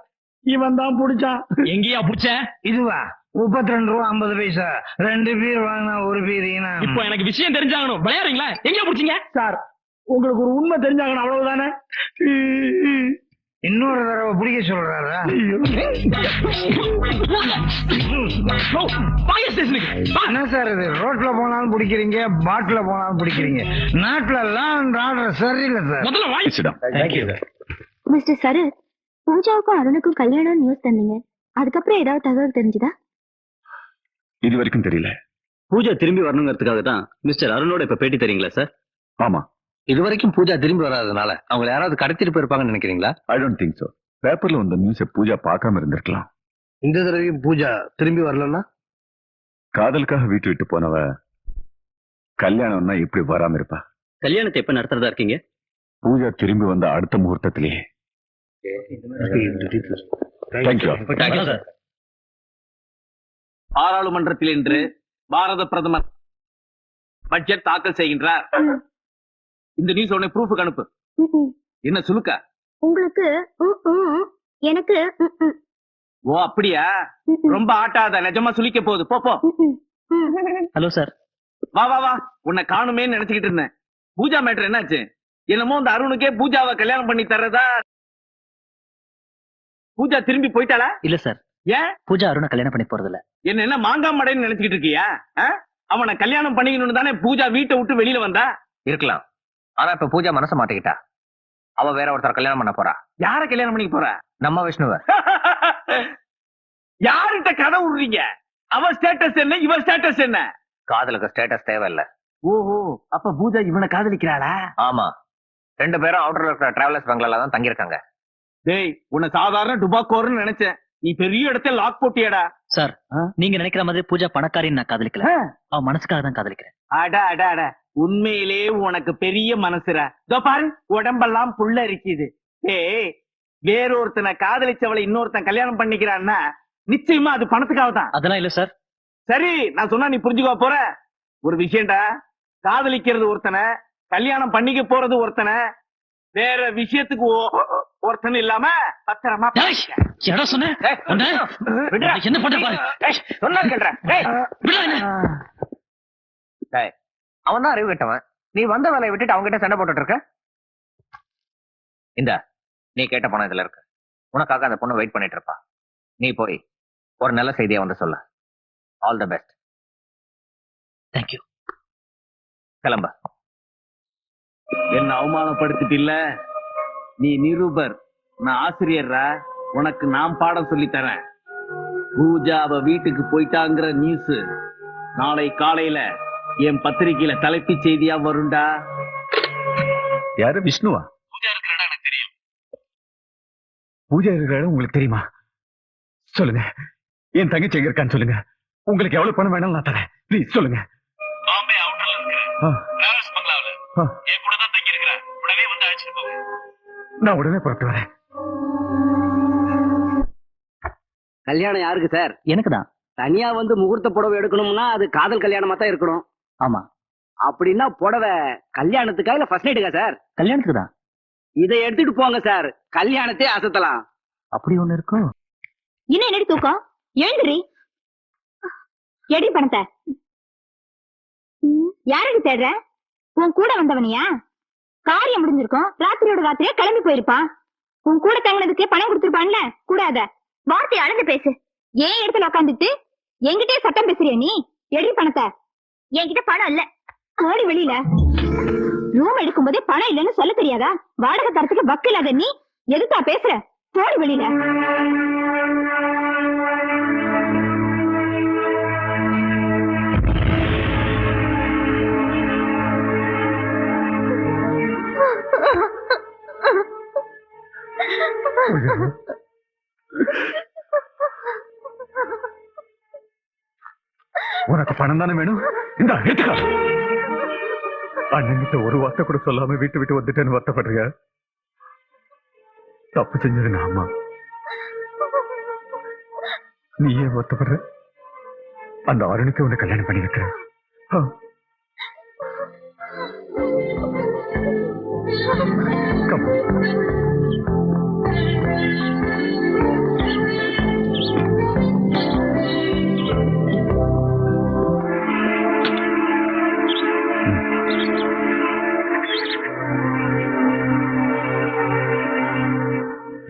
இவன் தான் பிடிச்சான். எங்கேயா புடிச்ச? இதுவா 32 ரூபா 50 பைசா. 2 பீர் வாங்கினா 1 பீர். இப்போ எனக்கு விஷயம் தெரிஞ்சாகணும். விளையாடுறீங்களா? எங்கேயா புடிச்சீங்க? சார் உங்களுக்கு ஒரு உண்மை தெரிஞ்சாகணும், அவ்வளவுதானே. இன்னொரு தடவை பிடிக்க சொல்றாரா? என்ன சார் இது? ரோட்ல போனாலும் பிடிக்கிறீங்க, பாட்டில போனாலும் பிடிக்கிறீங்க. நாட்டுல எல்லாம் ஆர்டர் சரியில்லை சார். முதல்ல வாங்கிச்சிடும். மிஸ்டர் சரத், பூஜாவுக்கும் அருணுக்கும் கல்யாணம் நியூஸ் தந்தீங்க. அதுக்கப்புறம் ஏதாவது தகவல் தெரிஞ்சுதா? இது வரைக்கும் தெரியல. பூஜா திரும்பி வரணுங்கிறதுக்காக தான் மிஸ்டர் அருணோட இப்ப பேட்டி தரீங்களா சார்? ஆமா. இது வரைக்கும் பூஜா திரும்பி வராதனால அவங்க யாராவது கடத்திட்டு போயிருப்பாங்கன்னு நினைக்கிறீங்களா? I don't think so. பேப்பர்ல வந்த நியூஸை பூஜா பார்க்காம இருந்திருக்கலாம். இந்த தடவையும் பூஜா திரும்பி வரலன்னா? காதலுக்காக வீட்டு விட்டு போனவ கல்யாணம்னா எப்படி வராம இருப்பா? கல்யாணத்தை எப்ப நடத்துறதா இருக்கீங்க? பூஜா திரும்பி வந்த அடுத்த முகூர்த்தத்திலேயே. தேங்க்யூ. பாராளுமன்றத்தில் இன்று பாரத பிரதமர் பட்ஜெட் தாக்கல் செய்கின்றார். இந்த நியூஸ் உடனே ப்ரூஃப் அனுப்பு. என்ன சுலுக்க? உங்களுக்கு எனக்கு ஓ அப்படியா? ரொம்ப ஆட்டாத, நிஜமா சுலிக்க போகுது. போ போ. Hello sir. வா வா வா, உன்னை காணுமேன்னு நினைச்சுக்கிட்டு இருந்தேன். பூஜா மேட்டர் என்னாச்சு? என்னமோ இந்த அருணுக்கே பூஜாவை கல்யாணம் பண்ணி தர்றதா? பூஜா திரும்பி போயிட்டாளா? இல்ல சார். ஏன்? பூஜா அருணை கல்யாணம் பண்ணி போறது இல்ல. என்ன மாங்காய் மடைன்னு நினைச்சுக்கிட்டு இருக்கியா? அவனை கல்யாணம் பண்ணிக்கணும்னு தானே பூஜா வீட்டை விட்டு வெளியில வந்தா? இருக்கலாம். ஆனா இப்ப பூஜா மனச மாட்டிக்கிட்டா. அவ வேற ஒருத்தர் கல்யாணம் பண்ண போறா. யார கல்யாணம் பண்ணிக்க போற? நம்ம விஷ்ணுவ. யார்கிட்ட கதை விடுறீங்க? அவ ஸ்டேட்டஸ் என்ன, இவ ஸ்டேட்டஸ் என்ன? காதலுக்கு ஸ்டேட்டஸ் தேவையில்ல. ஓஹோ, அப்ப பூஜா இவனை காதலிக்கிறாளா? ஆமா, 2 பேரும் அவுட்டர்ல இருக்கிற டிராவலர்ஸ் பங்களால தான் தங்கியிருக்காங்க. டேய், உன்னை சாதாரண டுபாக்கோர்னு நினைச்சேன். நீ பெரிய இடத்துல லாக் போட்டியடா. சார், நீங்க நினைக்கிற மாதிரி பூஜா பணக்காரின்னு நான் காதலிக்கல. அவ மனசுக்காக தான் காதலிக்கிறேன். அடா அடா அடா, உண்மையிலே உனக்கு பெரிய மனசுரா. இதோ பாரு, உடம்பெல்லாம் புள்ள இருக்குது. ஏய், வேறொருத்தனை காதலிச்சவளை இன்னொருத்தன் கல்யாணம் பண்ணிக்கிறான்னா நிச்சயமா அது பணத்துக்காக தான். அதெல்லாம் இல்ல சார். சரி, நான் சொன்னா நீ புரிஞ்சுக்கோ போற. ஒரு விஷயம்டா, காதலிக்கிறது ஒருத்தனை, கல்யாணம் பண்ணிக்க போறது ஒருத்தனை, வேற விஷயத்துக்கு ஒருத்தன் இல்லாம பத்திரமா. என்ன சொன்ன? என்ன பண்ண பாரு. சொன்னா கேள்றேன். அவன் தான் அறிவு கட்டவன். நீ வந்த வேலையை விட்டுட்டு அவங்க கிட்ட சண்டை போட்டுட்டு இருக்க. இந்த நீ கேட்ட பணம் இதுல இருக்கு. உனக்காக அந்த பொண்ணு வெயிட் பண்ணிட்டு இருப்பா. நீ போய் ஒரு நல்ல செய்தியை வந்து சொல்ல. All the best. தேங்க்யூ. கிளம்ப. என்ன அவமானப்படுத்திட்டில்ல? நீ நிருபர், நான் ஆசிரியர்ரா. உனக்கு நான் பாடம் சொல்லி தரேன். பூஜா அவ வீட்டுக்கு போயிட்டாங்கிற நியூஸ் நாளை காலையில என் பத்திரிகையில தலைப்பு செய்தியா வரும்டா. யாரு? விஷ்ணுவா? பூஜா இருக்கிற இடம் உங்களுக்கு தெரியுமா? சொல்லுங்க. என் தங்கச்சி எங்க இருக்கான்னு சொல்லுங்க. உங்களுக்கு எவ்வளவு பணம் வேணாலும் நான் தரேன். ப்ளீஸ் சொல்லுங்க. பாம்பே அவுட்டர்ல இருக்கிற டிராவல்ஸ் பங்களாவுல என் கூட தான் தங்கி இருக்கிறேன். உடனே வந்து அழைச்சிட்டு போங்க. நான் உடனே புறப்பட்டு வரேன். கல்யாணம் யாருக்கு சார்? எனக்கு தான். தனியா வந்து முகூர்த்த புடவை எடுக்கணும்னா அது காதல் கல்யாணமா தான் இருக்கணும். ஆமா. அப்படின்னா புடவை கல்யாணத்துக்கா இல்ல ஃபர்ஸ்ட் நைட்டுக்கா சார்? கல்யாணத்துக்கு தான். இதை எடுத்துட்டு போங்க சார், கல்யாணத்தை அசத்தலாம். அப்படி ஒண்ணு இருக்கும். இன்னும் என்னடி தூக்கம்? எழுந்துரி. எடி பணத்தை. யாருக்கு தேடுற? உன் கூட வந்தவனியா? காரியம் முடிஞ்சிருக்கும். ராத்திரியோட ராத்திரியா கிளம்பி போயிருப்பான். உன் கூட தங்கினதுக்கு பணம் கொடுத்துருப்பான்ல? கூடாத வார்த்தை அளந்து பேசு. ஏன் இடத்துல உட்காந்துட்டு என்கிட்டயே சத்தம் பேசுறிய நீ? எடி பணத்தை. என்கிட்ட பணம் இல்ல. ஓடி வெளியில. ரூம் எடுக்கும் போதே பணம் இல்லைன்னு சொல்ல தெரியாதா? வாடகை தரத்துக்கு பக்கு இல்லாத நீ எதுக்கா பேசுற? போடி வெளியில. உனக்கு பணம் தானே வேணும்? இந்த எடுத்துக்கா. அண்ணன்கிட்ட ஒரு வார்த்தை கூட சொல்லாம வீட்டு விட்டு வந்துட்டேன்னு வருத்தப்படுறியா? தப்பு செஞ்சது நாமா. நீ ஏன் வருத்தப்படுற? அந்த அருணுக்கு உன்னை கல்யாணம் பண்ணி வைக்கிறேன்.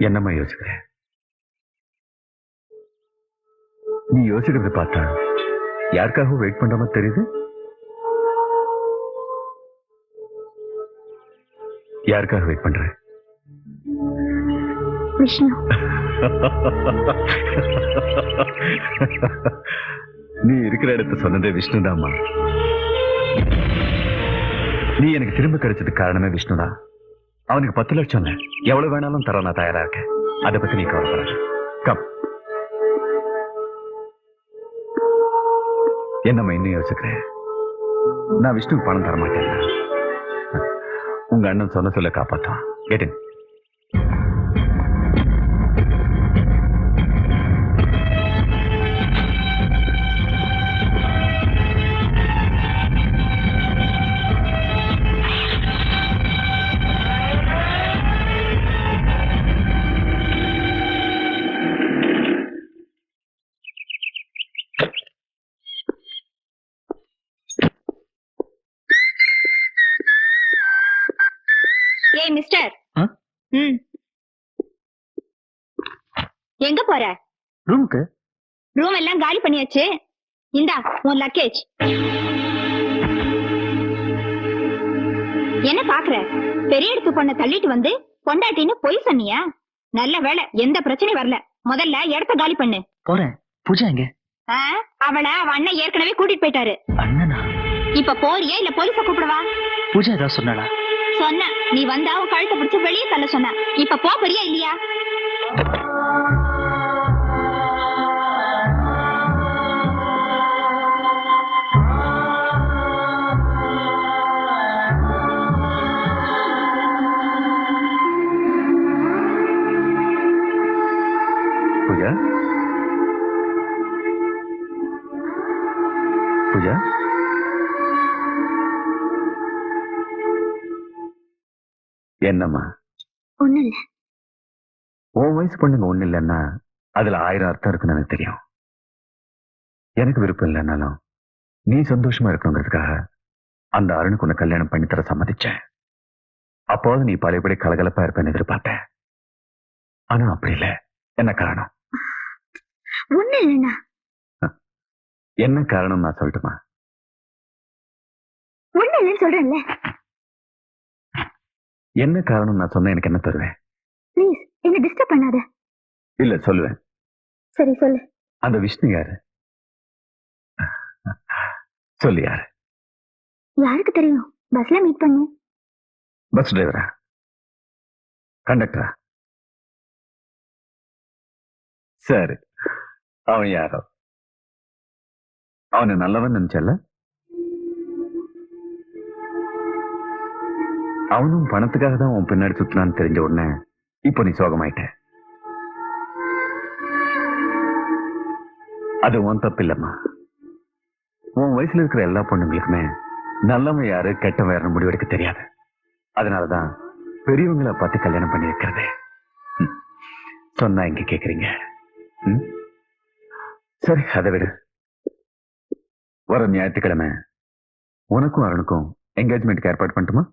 என்னம்மா யோசிக்கிற? நீ யோசிக்கிறது பார்த்தா யாருக்காக வெயிட் பண்ற மாதிரி தெரியுது. யாருக்காக வெயிட் பண்ற? விஷ்ணு. நீ இருக்கிற இடத்த சொன்னதே விஷ்ணுதாம்மா. நீ எனக்கு திரும்ப கிடைச்சதுக்கு காரணமே விஷ்ணுதான். அவனுக்கு 10 லட்சம் எவ்வளவு வேணாலும் தர நான் தயாரா இருக்கேன். அதை பத்தி நீ கவலைப்படாத. கம். என்னம்மா இன்னும் யோசிக்கிறேன்? நான் விஷ்ணுக்கு பணம் தர மாட்டேன். உங்க அண்ணன் சொன்ன சொல்ல காப்பாத்தான். கேட்டேன். ஏய் மிஸ்டர். எங்க போற? ரூமுக்கு. ரூம் எல்லாம் காலி பண்ணியாச்சு. இந்தா உன் லக்கேஜ். என்ன பாக்குற? பெரிய இடத்து பொண்ணை தள்ளிட்டு வந்து பொண்டாட்டின்னு பொய் சொன்னியா? நல்ல வேலை, எந்த பிரச்சனையும் வரல. முதல்ல இடத்த காலி பண்ணு. போறேன். பூஜா எங்க? அவளை அவ அண்ணன் ஏற்கனவே கூட்டிட்டு போயிட்டாரு. அண்ணனா? இப்ப போறியா இல்ல போலீஸ கூப்பிடுவா? பூஜா ஏதாவது சொன்னாளா? சொன்ன. நீ வந்தா அவன் கழுத்தை பிடிச்சு வெளியே தள்ள சொன்ன. இப்ப போறியா இல்லையா? பூஜா, பூஜா, என்னம்மா? ஒண்ணு இல்ல. உன் வயசு பொண்ணுங்க ஒண்ணு இல்லைன்னா அதுல 1000 அர்த்தம் இருக்குன்னு எனக்கு தெரியும். எனக்கு விருப்பம் இல்லைன்னாலும் நீ சந்தோஷமா இருக்கணுங்கிறதுக்காக அந்த அருணுக்கு உன்னை கல்யாணம் பண்ணி தர சம்மதிச்சேன். அப்போது நீ பழையபடி கலகலப்பா இருப்பேன்னு எதிர்பார்த்தேன். ஆனா அப்படி இல்ல. என்ன காரணம்? ஒண்ணு இல்லைண்ணா. என்ன காரணம் நான் சொல்லட்டுமா? ஒண்ணு இல்லைன்னு சொல்றேன்ல. என்ன காரணம் நான் சொன்ன எனக்கு என்ன தருவேன்? ப்ளீஸ் என்ன டிஸ்டர்ப் பண்ணாத. இல்ல சொல்லுவேன். சரி சொல்லு. அந்த விஷ்ணு யாரு? சொல்லு யாரு? யாருக்கு தெரியும்? பஸ்ல மீட் பண்ணு. பஸ் டிரைவரா? கண்டக்டரா? சரி, அவன் யாரோ. அவனை நல்லவன் நினைச்சல. அவனும் பணத்துக்காக தான் உன் பின்னாடி சுத்தினான்னு தெரிஞ்ச உடனே இப்போ நீ சோகமாயிட்ட. அது உன் தப்பு இல்லம்மா. உன் வயசுல இருக்கிற எல்லா பொண்ணுங்களுக்குமே நல்லவன் யாரு கெட்டவன் யாருன்னு முடிவெடுக்க தெரியாது. அதனாலதான் பெரியவங்களை பார்த்து கல்யாணம் பண்ணி வைக்கிறது. சொன்னா இங்க கேக்குறீங்க. சரி, அதை விடு. வர ஞாயிற்றுக்கிழமை உனக்கும் அருணுக்கும் என்கேஜ்மெண்ட்டுக்கு ஏற்பாடு பண்ணட்டுமா?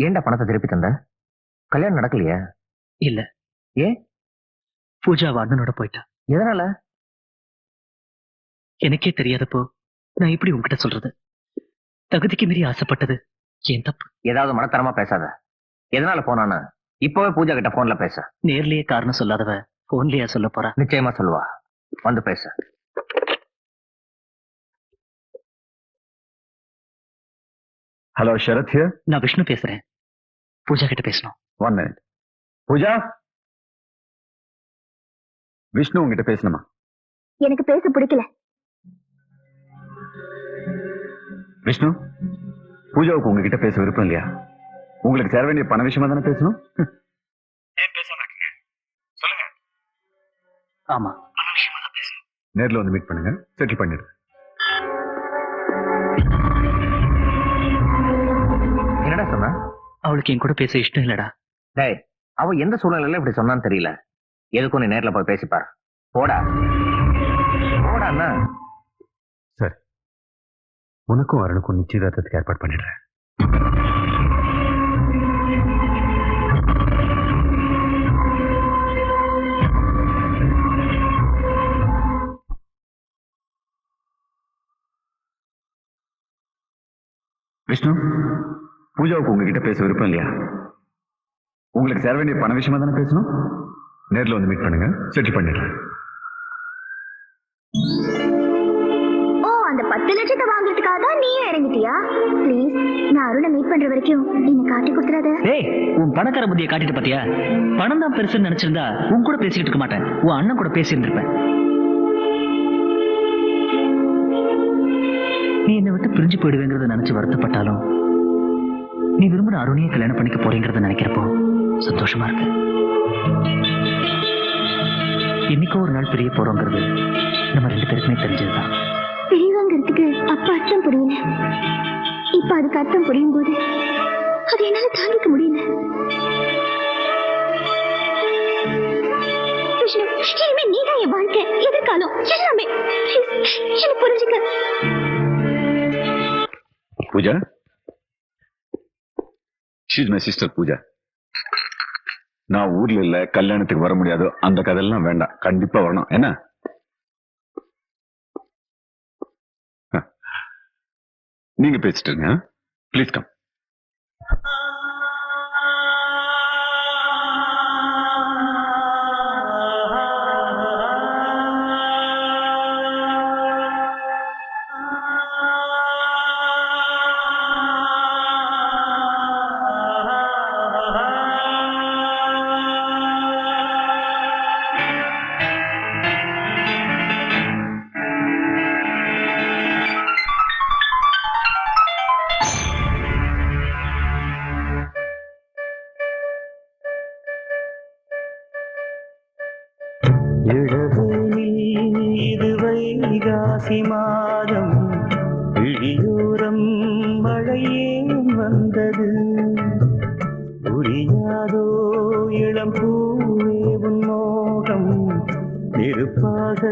ஏண்டா பணத்தை திருப்பி தந்த? கல்யாணம் நடக்கலையா? இல்ல. ஏன்? பூஜா அண்ணனோட போயிட்டா. எதனால? எனக்கே தெரியாதப்போ நான் எப்படி உன்கிட்ட சொல்றது? தகுதிக்கு மீறி ஆசைப்பட்டது ஏன் தப்பு? ஏதாவது மனத்தரமா பேசாத. எதனால போனான்னு இப்பவே பூஜா கிட்ட போன்ல பேச. நேர்லயே காரணம் சொல்லாதவ போன்லயா சொல்ல போறா? நிச்சயமா சொல்லுவா. வந்து பேச. Hello, Sharath here. நான் விஷ்ணு பேசுறேன். பூஜா கிட்ட பேசணும். 1 minute. பூஜா, விஷ்ணு உங்ககிட்ட பேசணுமா? எனக்கு பேச பிடிக்கல. விஷ்ணு, பூஜாவுக்கு உங்ககிட்ட பேச விருப்பம் இல்லையா? உங்களுக்கு சேர வேண்டிய பண விஷயமா தானே பேசணும். சொல்லுங்க. ஆமா, நேர்ல வந்து மீட் பண்ணுங்க, செட்டில் பண்ணிடுங்க. என்னடா சொன்னா? அவளுக்கு என் கூட பேச இஷ்டம் இல்லடா. டேய், அவ எந்த சூழ்நிலையில இப்படி சொன்னான்னு தெரியல. எதுக்கும் நீ நேர்ல போய் பேசிப்பார். போடா போடா. அண்ணா சரி, உனக்கும் அருணுக்கும் நிச்சயதார்த்தத்துக்கு ஏற்பாடு பண்ணிடுறேன். விஷ்ணு, பூஜாவுக்கு உங்ககிட்ட பேச விருப்பம் இல்லையா? உங்களுக்கு சேர வேண்டிய பண விஷயமா தானே பேசணும். நேர்ல வந்து மீட் பண்ணுங்க, செட்டில் பண்ணிடுறேன். ஓ, அந்த 10 லட்சத்தை வாங்குறதுக்காக தான் நீயும் இறங்கிட்டியா? ப்ளீஸ், நான் அருணை மீட் பண்ற வரைக்கும் என்ன காட்டி கொடுத்துறாத. ஏய், உன் பணக்கார புத்தியை காட்டிட்டு பாத்தியா? பணம் தான் பெருசுன்னு நினைச்சிருந்தா உன் கூட பேசிக்கிட்டு இருக்க மாட்டேன். உன் அண்ணன் கூட பேசிட்டு இருப்பேன். நீ என்னை விட்டு பிரிஞ்சு போயிடுவேங்கிறத நினைச்சு வருத்தப்பட்டாலும் நீ விரும்புற அருணையை கல்யாணம் பண்ணிக்க போறேங்கிறத நினைக்கிறப்போ சந்தோஷமா இருக்கு. இன்னைக்கோ ஒரு நாள் பிரிய போறோங்கிறது நம்ம 2 பேருக்குமே தெரிஞ்சதுதான். பிரிவாங்கிறதுக்கு அப்ப அர்த்தம் புரியல. இப்ப அதுக்கு அர்த்தம் புரியும் போது அது என்னால தாங்கிக்க முடியல. விஷ்ணு, இனிமே நீதான் என் வாழ்க்கை, எதிர்காலம் எல்லாமே. என்ன புரிஞ்சுக்க. Pooja, she is my sister Pooja. நான் ஊர்ல இல்ல, கல்யாணத்துக்கு வர முடியாது, அந்த கதையெல்லாம் வேண்டாம். கண்டிப்பா வரணும். என்ன? நீங்க பேசிட்டுங்க. Please come. இது வைகாசி மாதம், விழியோரம் மழையே வந்தது. புரியாதோ இளம் பூவே உன் மோகம், நெருப்பாக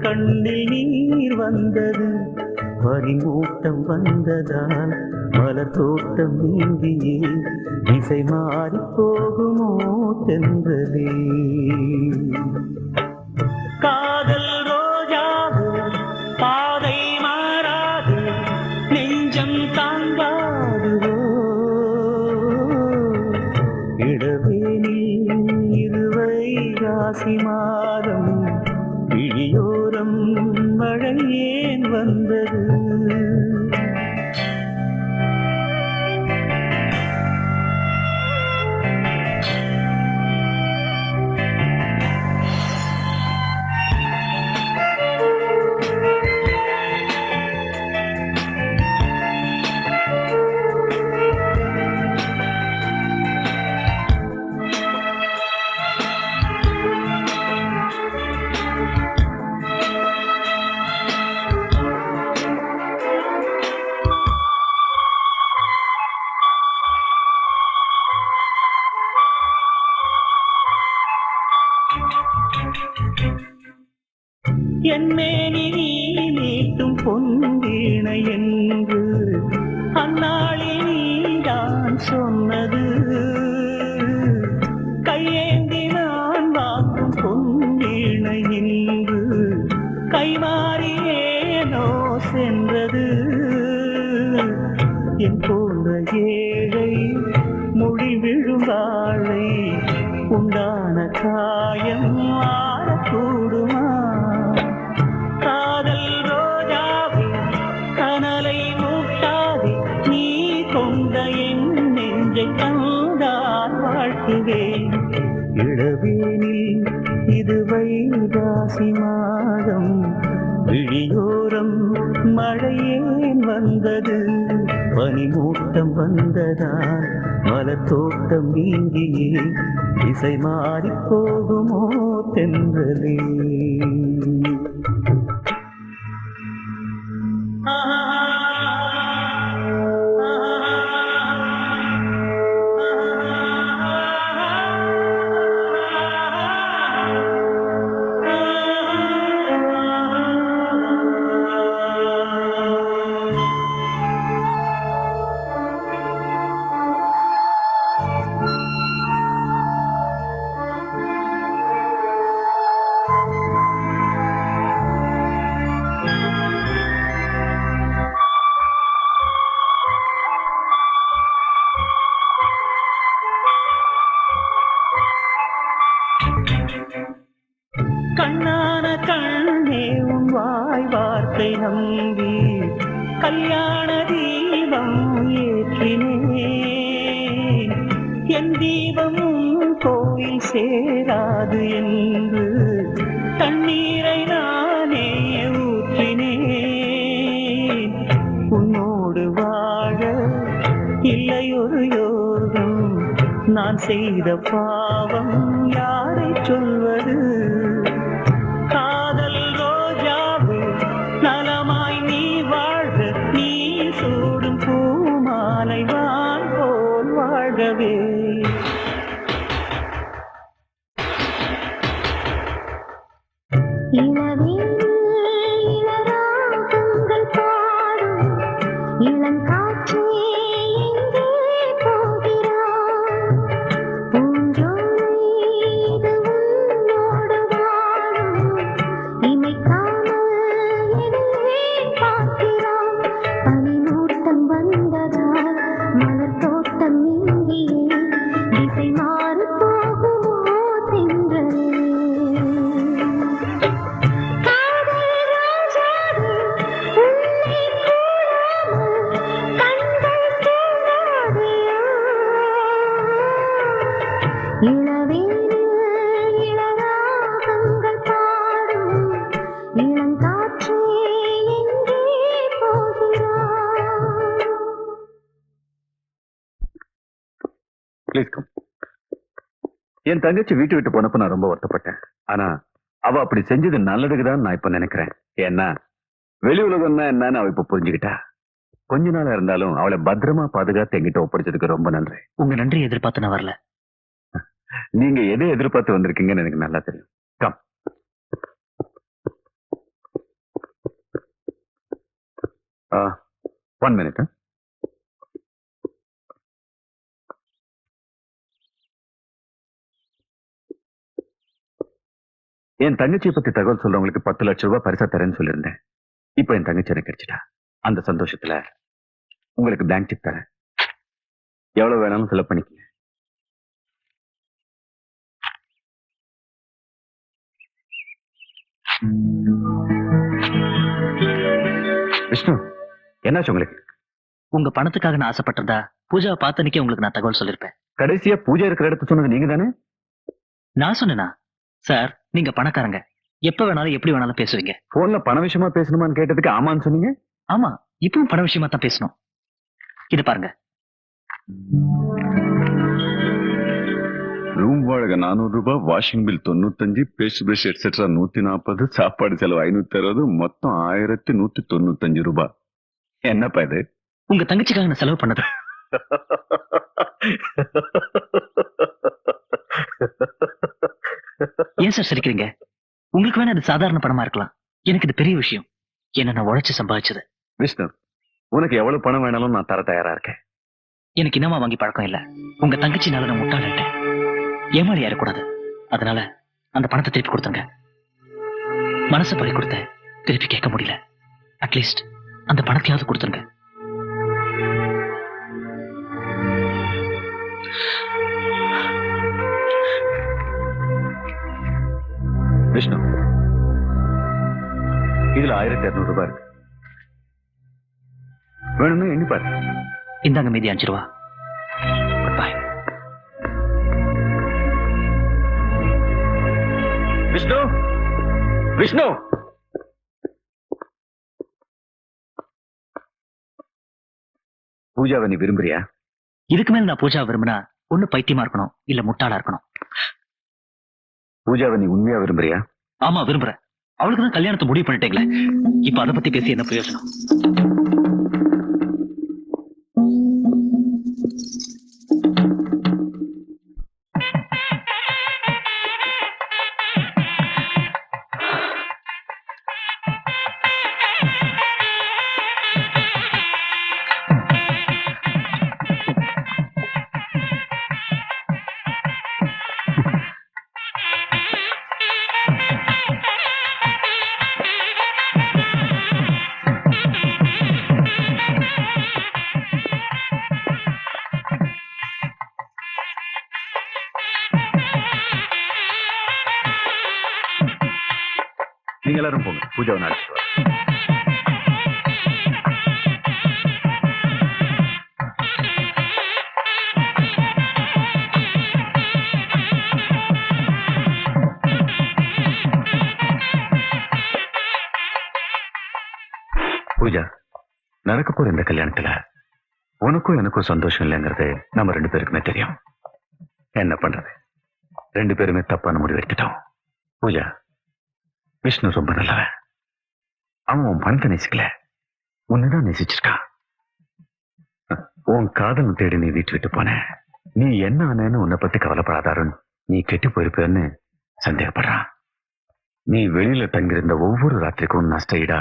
கண்ணில் நீர் வந்தது. பனிமூட்டம் வந்ததால் மலர் தோட்டம் நீங்கியே திசை மாறி போகுமோ தென்றலே காதல் ரோஜாவு பாதை மாறாது நெஞ்சம் தாங்காதுவோ இடவேனில் இருவை ராசி மாதம் விழியோரம் மழை ஏன் வந்தது என்னேனி நீ நீட்டும் பொன்வீணை என்று அந்நாளில் நீதான் சொன்னது கையேந்தி நான் வாங்கும் பொன்வீணை என்று கைமாறியேனோ சென்றது என் போன்ற ஏழை மொழி விழுந்தாளை உண்டான காயம் ஆறக்கூடுமா காதல் ரோஜாவே கனலை மூட்டாதே நீ கொண்ட என் நெஞ்சை தந்தால் வாழ்த்துவேன் இளவேனில் இது வைகாசி மாதம் விழியோரம் மழையேன் வந்தது பனிமூட்டம் வந்ததால் மலர் தோட்டம் நீங்கியே திசை மாறி போகுமோ தென்றலே கண்ணான கண்ணே உன் வாய் வார்த்தை நம்பி கல்யாண தீபம் ஏற்றினேன் என் தீபம் கோயில் சேராது என்று தண்ணீரை நானே ஊற்றினேன் உன்னோடு வாழ இல்லை ஒரு யோகம் நான் செய்த பாவம் யாரை சொல்வது காதல் ரோஜாவே நலமாய் நீ வாழ்க நீ சூடும் பூமாலை வான் போல் வாழ்கவே என் தங்கச்சி வீட்டு விட்டு போனப்ப நான் ரொம்ப வருத்தப்பட்டேன். ஆனா அவ அப்படி செஞ்சது நல்லதுக்குதான் நான் இப்ப நினைக்கிறேன். ஏன்னா வெளி உலகம்னா என்னன்னு அவ இப்ப புரிஞ்சுக்கிட்டா. கொஞ்ச நாளா இருந்தாலும் அவளை பத்திரமா பாதுகாத்து என்கிட்ட ஒப்படைச்சதுக்கு ரொம்ப நன்றி. உங்க நன்றி எதிர்பார்த்து நான் வரல. நீங்க எதை எதிர்பார்த்து வந்திருக்கீங்கன்னு எனக்கு நல்லா தெரியும். கம். 1 minute. என் தங்கச்சியை பத்தி தகவல் சொல்றவங்களுக்கு 10 லட்சம் ரூபாய் பரிசா தரேன்னு சொல்லியிருந்தேன். இப்ப என் தங்கச்சி எனக்கு கிடைச்சிட்டா. அந்த சந்தோஷத்துல உங்களுக்கு பிளாங்க் செக் தரேன். எவ்வளவு வேணாலும் ஃபில்அப் பண்ணிக்கங்க. விஷ்ணு, என்னாச்சு உங்களுக்கு? உங்க பணத்துக்காக நான் ஆசைப்பட்டிருந்தா பூஜாவை பார்த்தன்னைக்கே உங்களுக்கு நான் தகவல் சொல்லிருப்பேன். கடைசியா பூஜை இருக்கிற இடத்த சொன்னது நீங்க தானே? நான் சொன்னேனா? சார், நீங்க பணக்காரங்க, எப்ப வேணாலும் எப்படி வேணாலும் பேசுவீங்க. போன்ல பண விஷயமா பேசணுமான்னு கேட்டதுக்கு ஆமான்னு சொன்னீங்க. ஆமா, இப்பவும் பண விஷயமா தான் பேசணும். இது பாருங்க. ரூம் வாடகை 400 ரூபாய், washing bill 95, paste brush etcetera 140, சாப்பாடு செலவு 560, மொத்தம் 1195 ரூபாய். என்னப்பா இது? உங்க தங்கச்சிக்காக நான் செலவு பண்ணது. ஏன் சார் சிரிக்கிறீங்க? உங்களுக்கு வேணா அது சாதாரண பணமா இருக்கலாம், எனக்கு இது பெரிய விஷயம். என்ன நான் உழைச்சு சம்பாதிச்சது. விஷ்ணு, உனக்கு எவ்வளவு பணம் வேணாலும் நான் தர தயாரா இருக்கேன். எனக்கு இன்னமா வாங்கி பழக்கம் இல்ல. உங்க தங்கச்சினால நான் முட்டாளிட்டேன், ஏமாளி ஏறக்கூடாது. அதனால அந்த பணத்தை திருப்பி கொடுத்துங்க. மனசை பறி கொடுத்த திருப்பி கேட்க முடியல, அட்லீஸ்ட் அந்த பணத்தையாவது கொடுத்துருங்க. விஷ்ணு, இதுல 1200 ரூபாய் இருக்கு. வேணும்னு எண்ணி பாரு. இந்தாங்க மீதி 5 ரூபா. பாய். விஷ்ணு, விஷ்ணு, பூஜாவை நீ விரும்புறியா? இதுக்கு மேல நான் பூஜா விரும்பினா ஒண்ணு பைத்தியமா இருக்கணும், இல்ல முட்டாளா இருக்கணும். பூஜாவை நீ உண்மையா விரும்புறியா? ஆமா, விரும்புறேன். அவளுக்கு தான் கல்யாணத்தை முடிவு பண்ணிட்டீங்களே, இப்ப அதை பத்தி பேசி என்ன பிரயோஜனம்? நீங்க எல்லாரும் போங்க, பூஜாவை நான் அழைச்சிட்டு வரேன். பூஜா, நடக்க போற இந்த கல்யாணத்துல உனக்கும் எனக்கும் சந்தோஷம் இல்லைங்கிறது நம்ம 2 பேருக்குமே தெரியும். என்ன பண்றது, 2 பேருமே தப்பான முடிவு எடுத்துட்டோம். பூஜா, விஷ்ணு ரொம்ப நல்லவன். அவன் உன் பணத்தை நேசிக்கல, உன்னைதான் நேசிச்சிருக்கான். உன் காதல் தேடி நீ வீட்டு விட்டு போன. நீ என்ன ஆனேன்னு உன்னை பத்தி கவலைப்படாதாருன்னு நீ கெட்டு போயிருப்பேன்னு சந்தேகப்படுறான். நீ வெளியில தங்கியிருந்த ஒவ்வொரு ராத்திரிக்கும் நஷ்டஈடா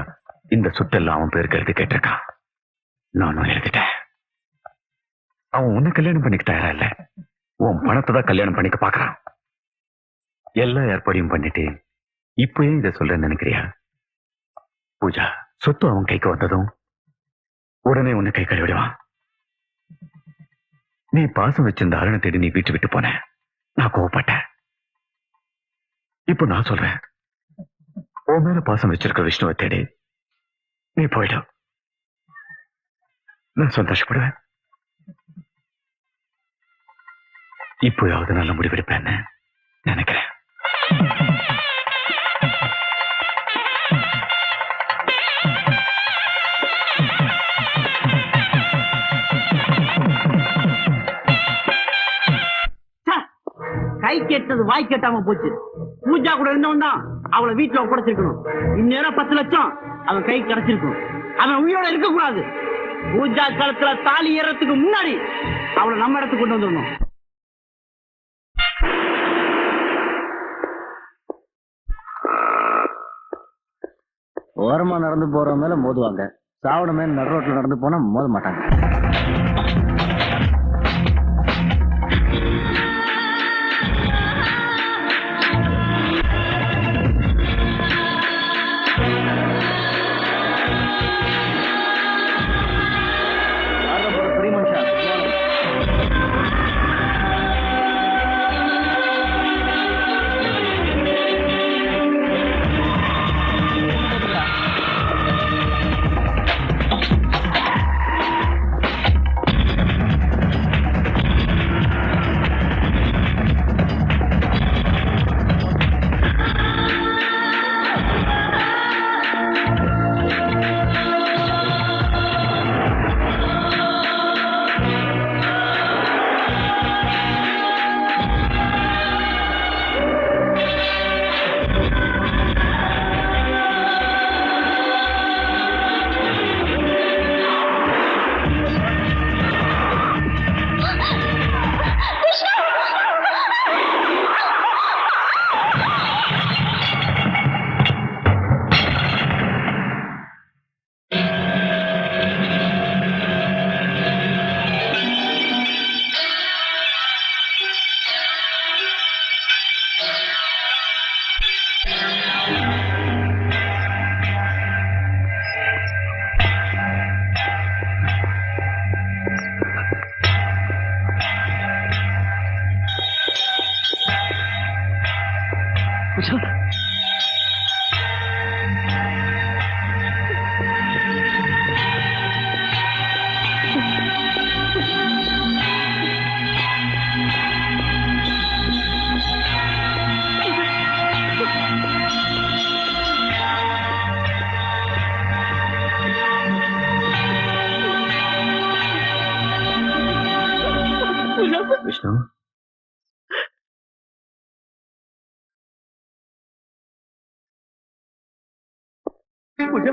இந்த சுட்டெல்லாம் அவன் பேருக்கு எழுதி கேட்டிருக்கான். நானும் எழுதிட்டேன். அவன் உன்னை கல்யாணம் பண்ணிக்க தயாரா இல்ல, உன் பணத்தை தான் கல்யாணம் பண்ணிக்க பாக்குறான். எல்லா ஏற்பாடையும் பண்ணிட்டு இப்பயே இதை சொல்றேன்னு நினைக்கிறியா? பூஜா, சொத்து அவன் கைக்கு வந்ததும் உடனே உன்னை கை கழுவிடுவான். நீ பாசம் வச்சிருந்த அருணை தேடி நீ வீட்டு விட்டு போன. நான் கோவப்பட்டேன். இப்போ நான் சொல்றேன், உன் மேல பாசம் வச்சிருக்க விஷ்ணுவை தேடி நீ போயிடும். நான் சந்தோஷப்படுவேன். இப்போயாவது நல்ல முடிவெடுப்பேன்னு நினைக்கிறேன். கை கேட்டது வாய் கேட்டாம போச்சு. பூஜா கூட இருந்தவன் தான் அவளை வீட்டுல ஒப்படைச்சிருக்கணும். இந்நேரம் 10 லட்சம் அவன் கை கிடைச்சிருக்கும். அவன் உயிரோட இருக்க கூடாது. பூஜா காலத்துல தாலி ஏறதுக்கு முன்னாடி அவளை நம்ம இடத்துக்கு கொண்டு வந்துடணும். ஓரமா நடந்து போற மேல மோதுவாங்க, சாவணமே நடு ரோட்ல நடந்து போனா மோத மாட்டாங்க. பெரிய மனுஷன் விஷ்ணு, பூஜா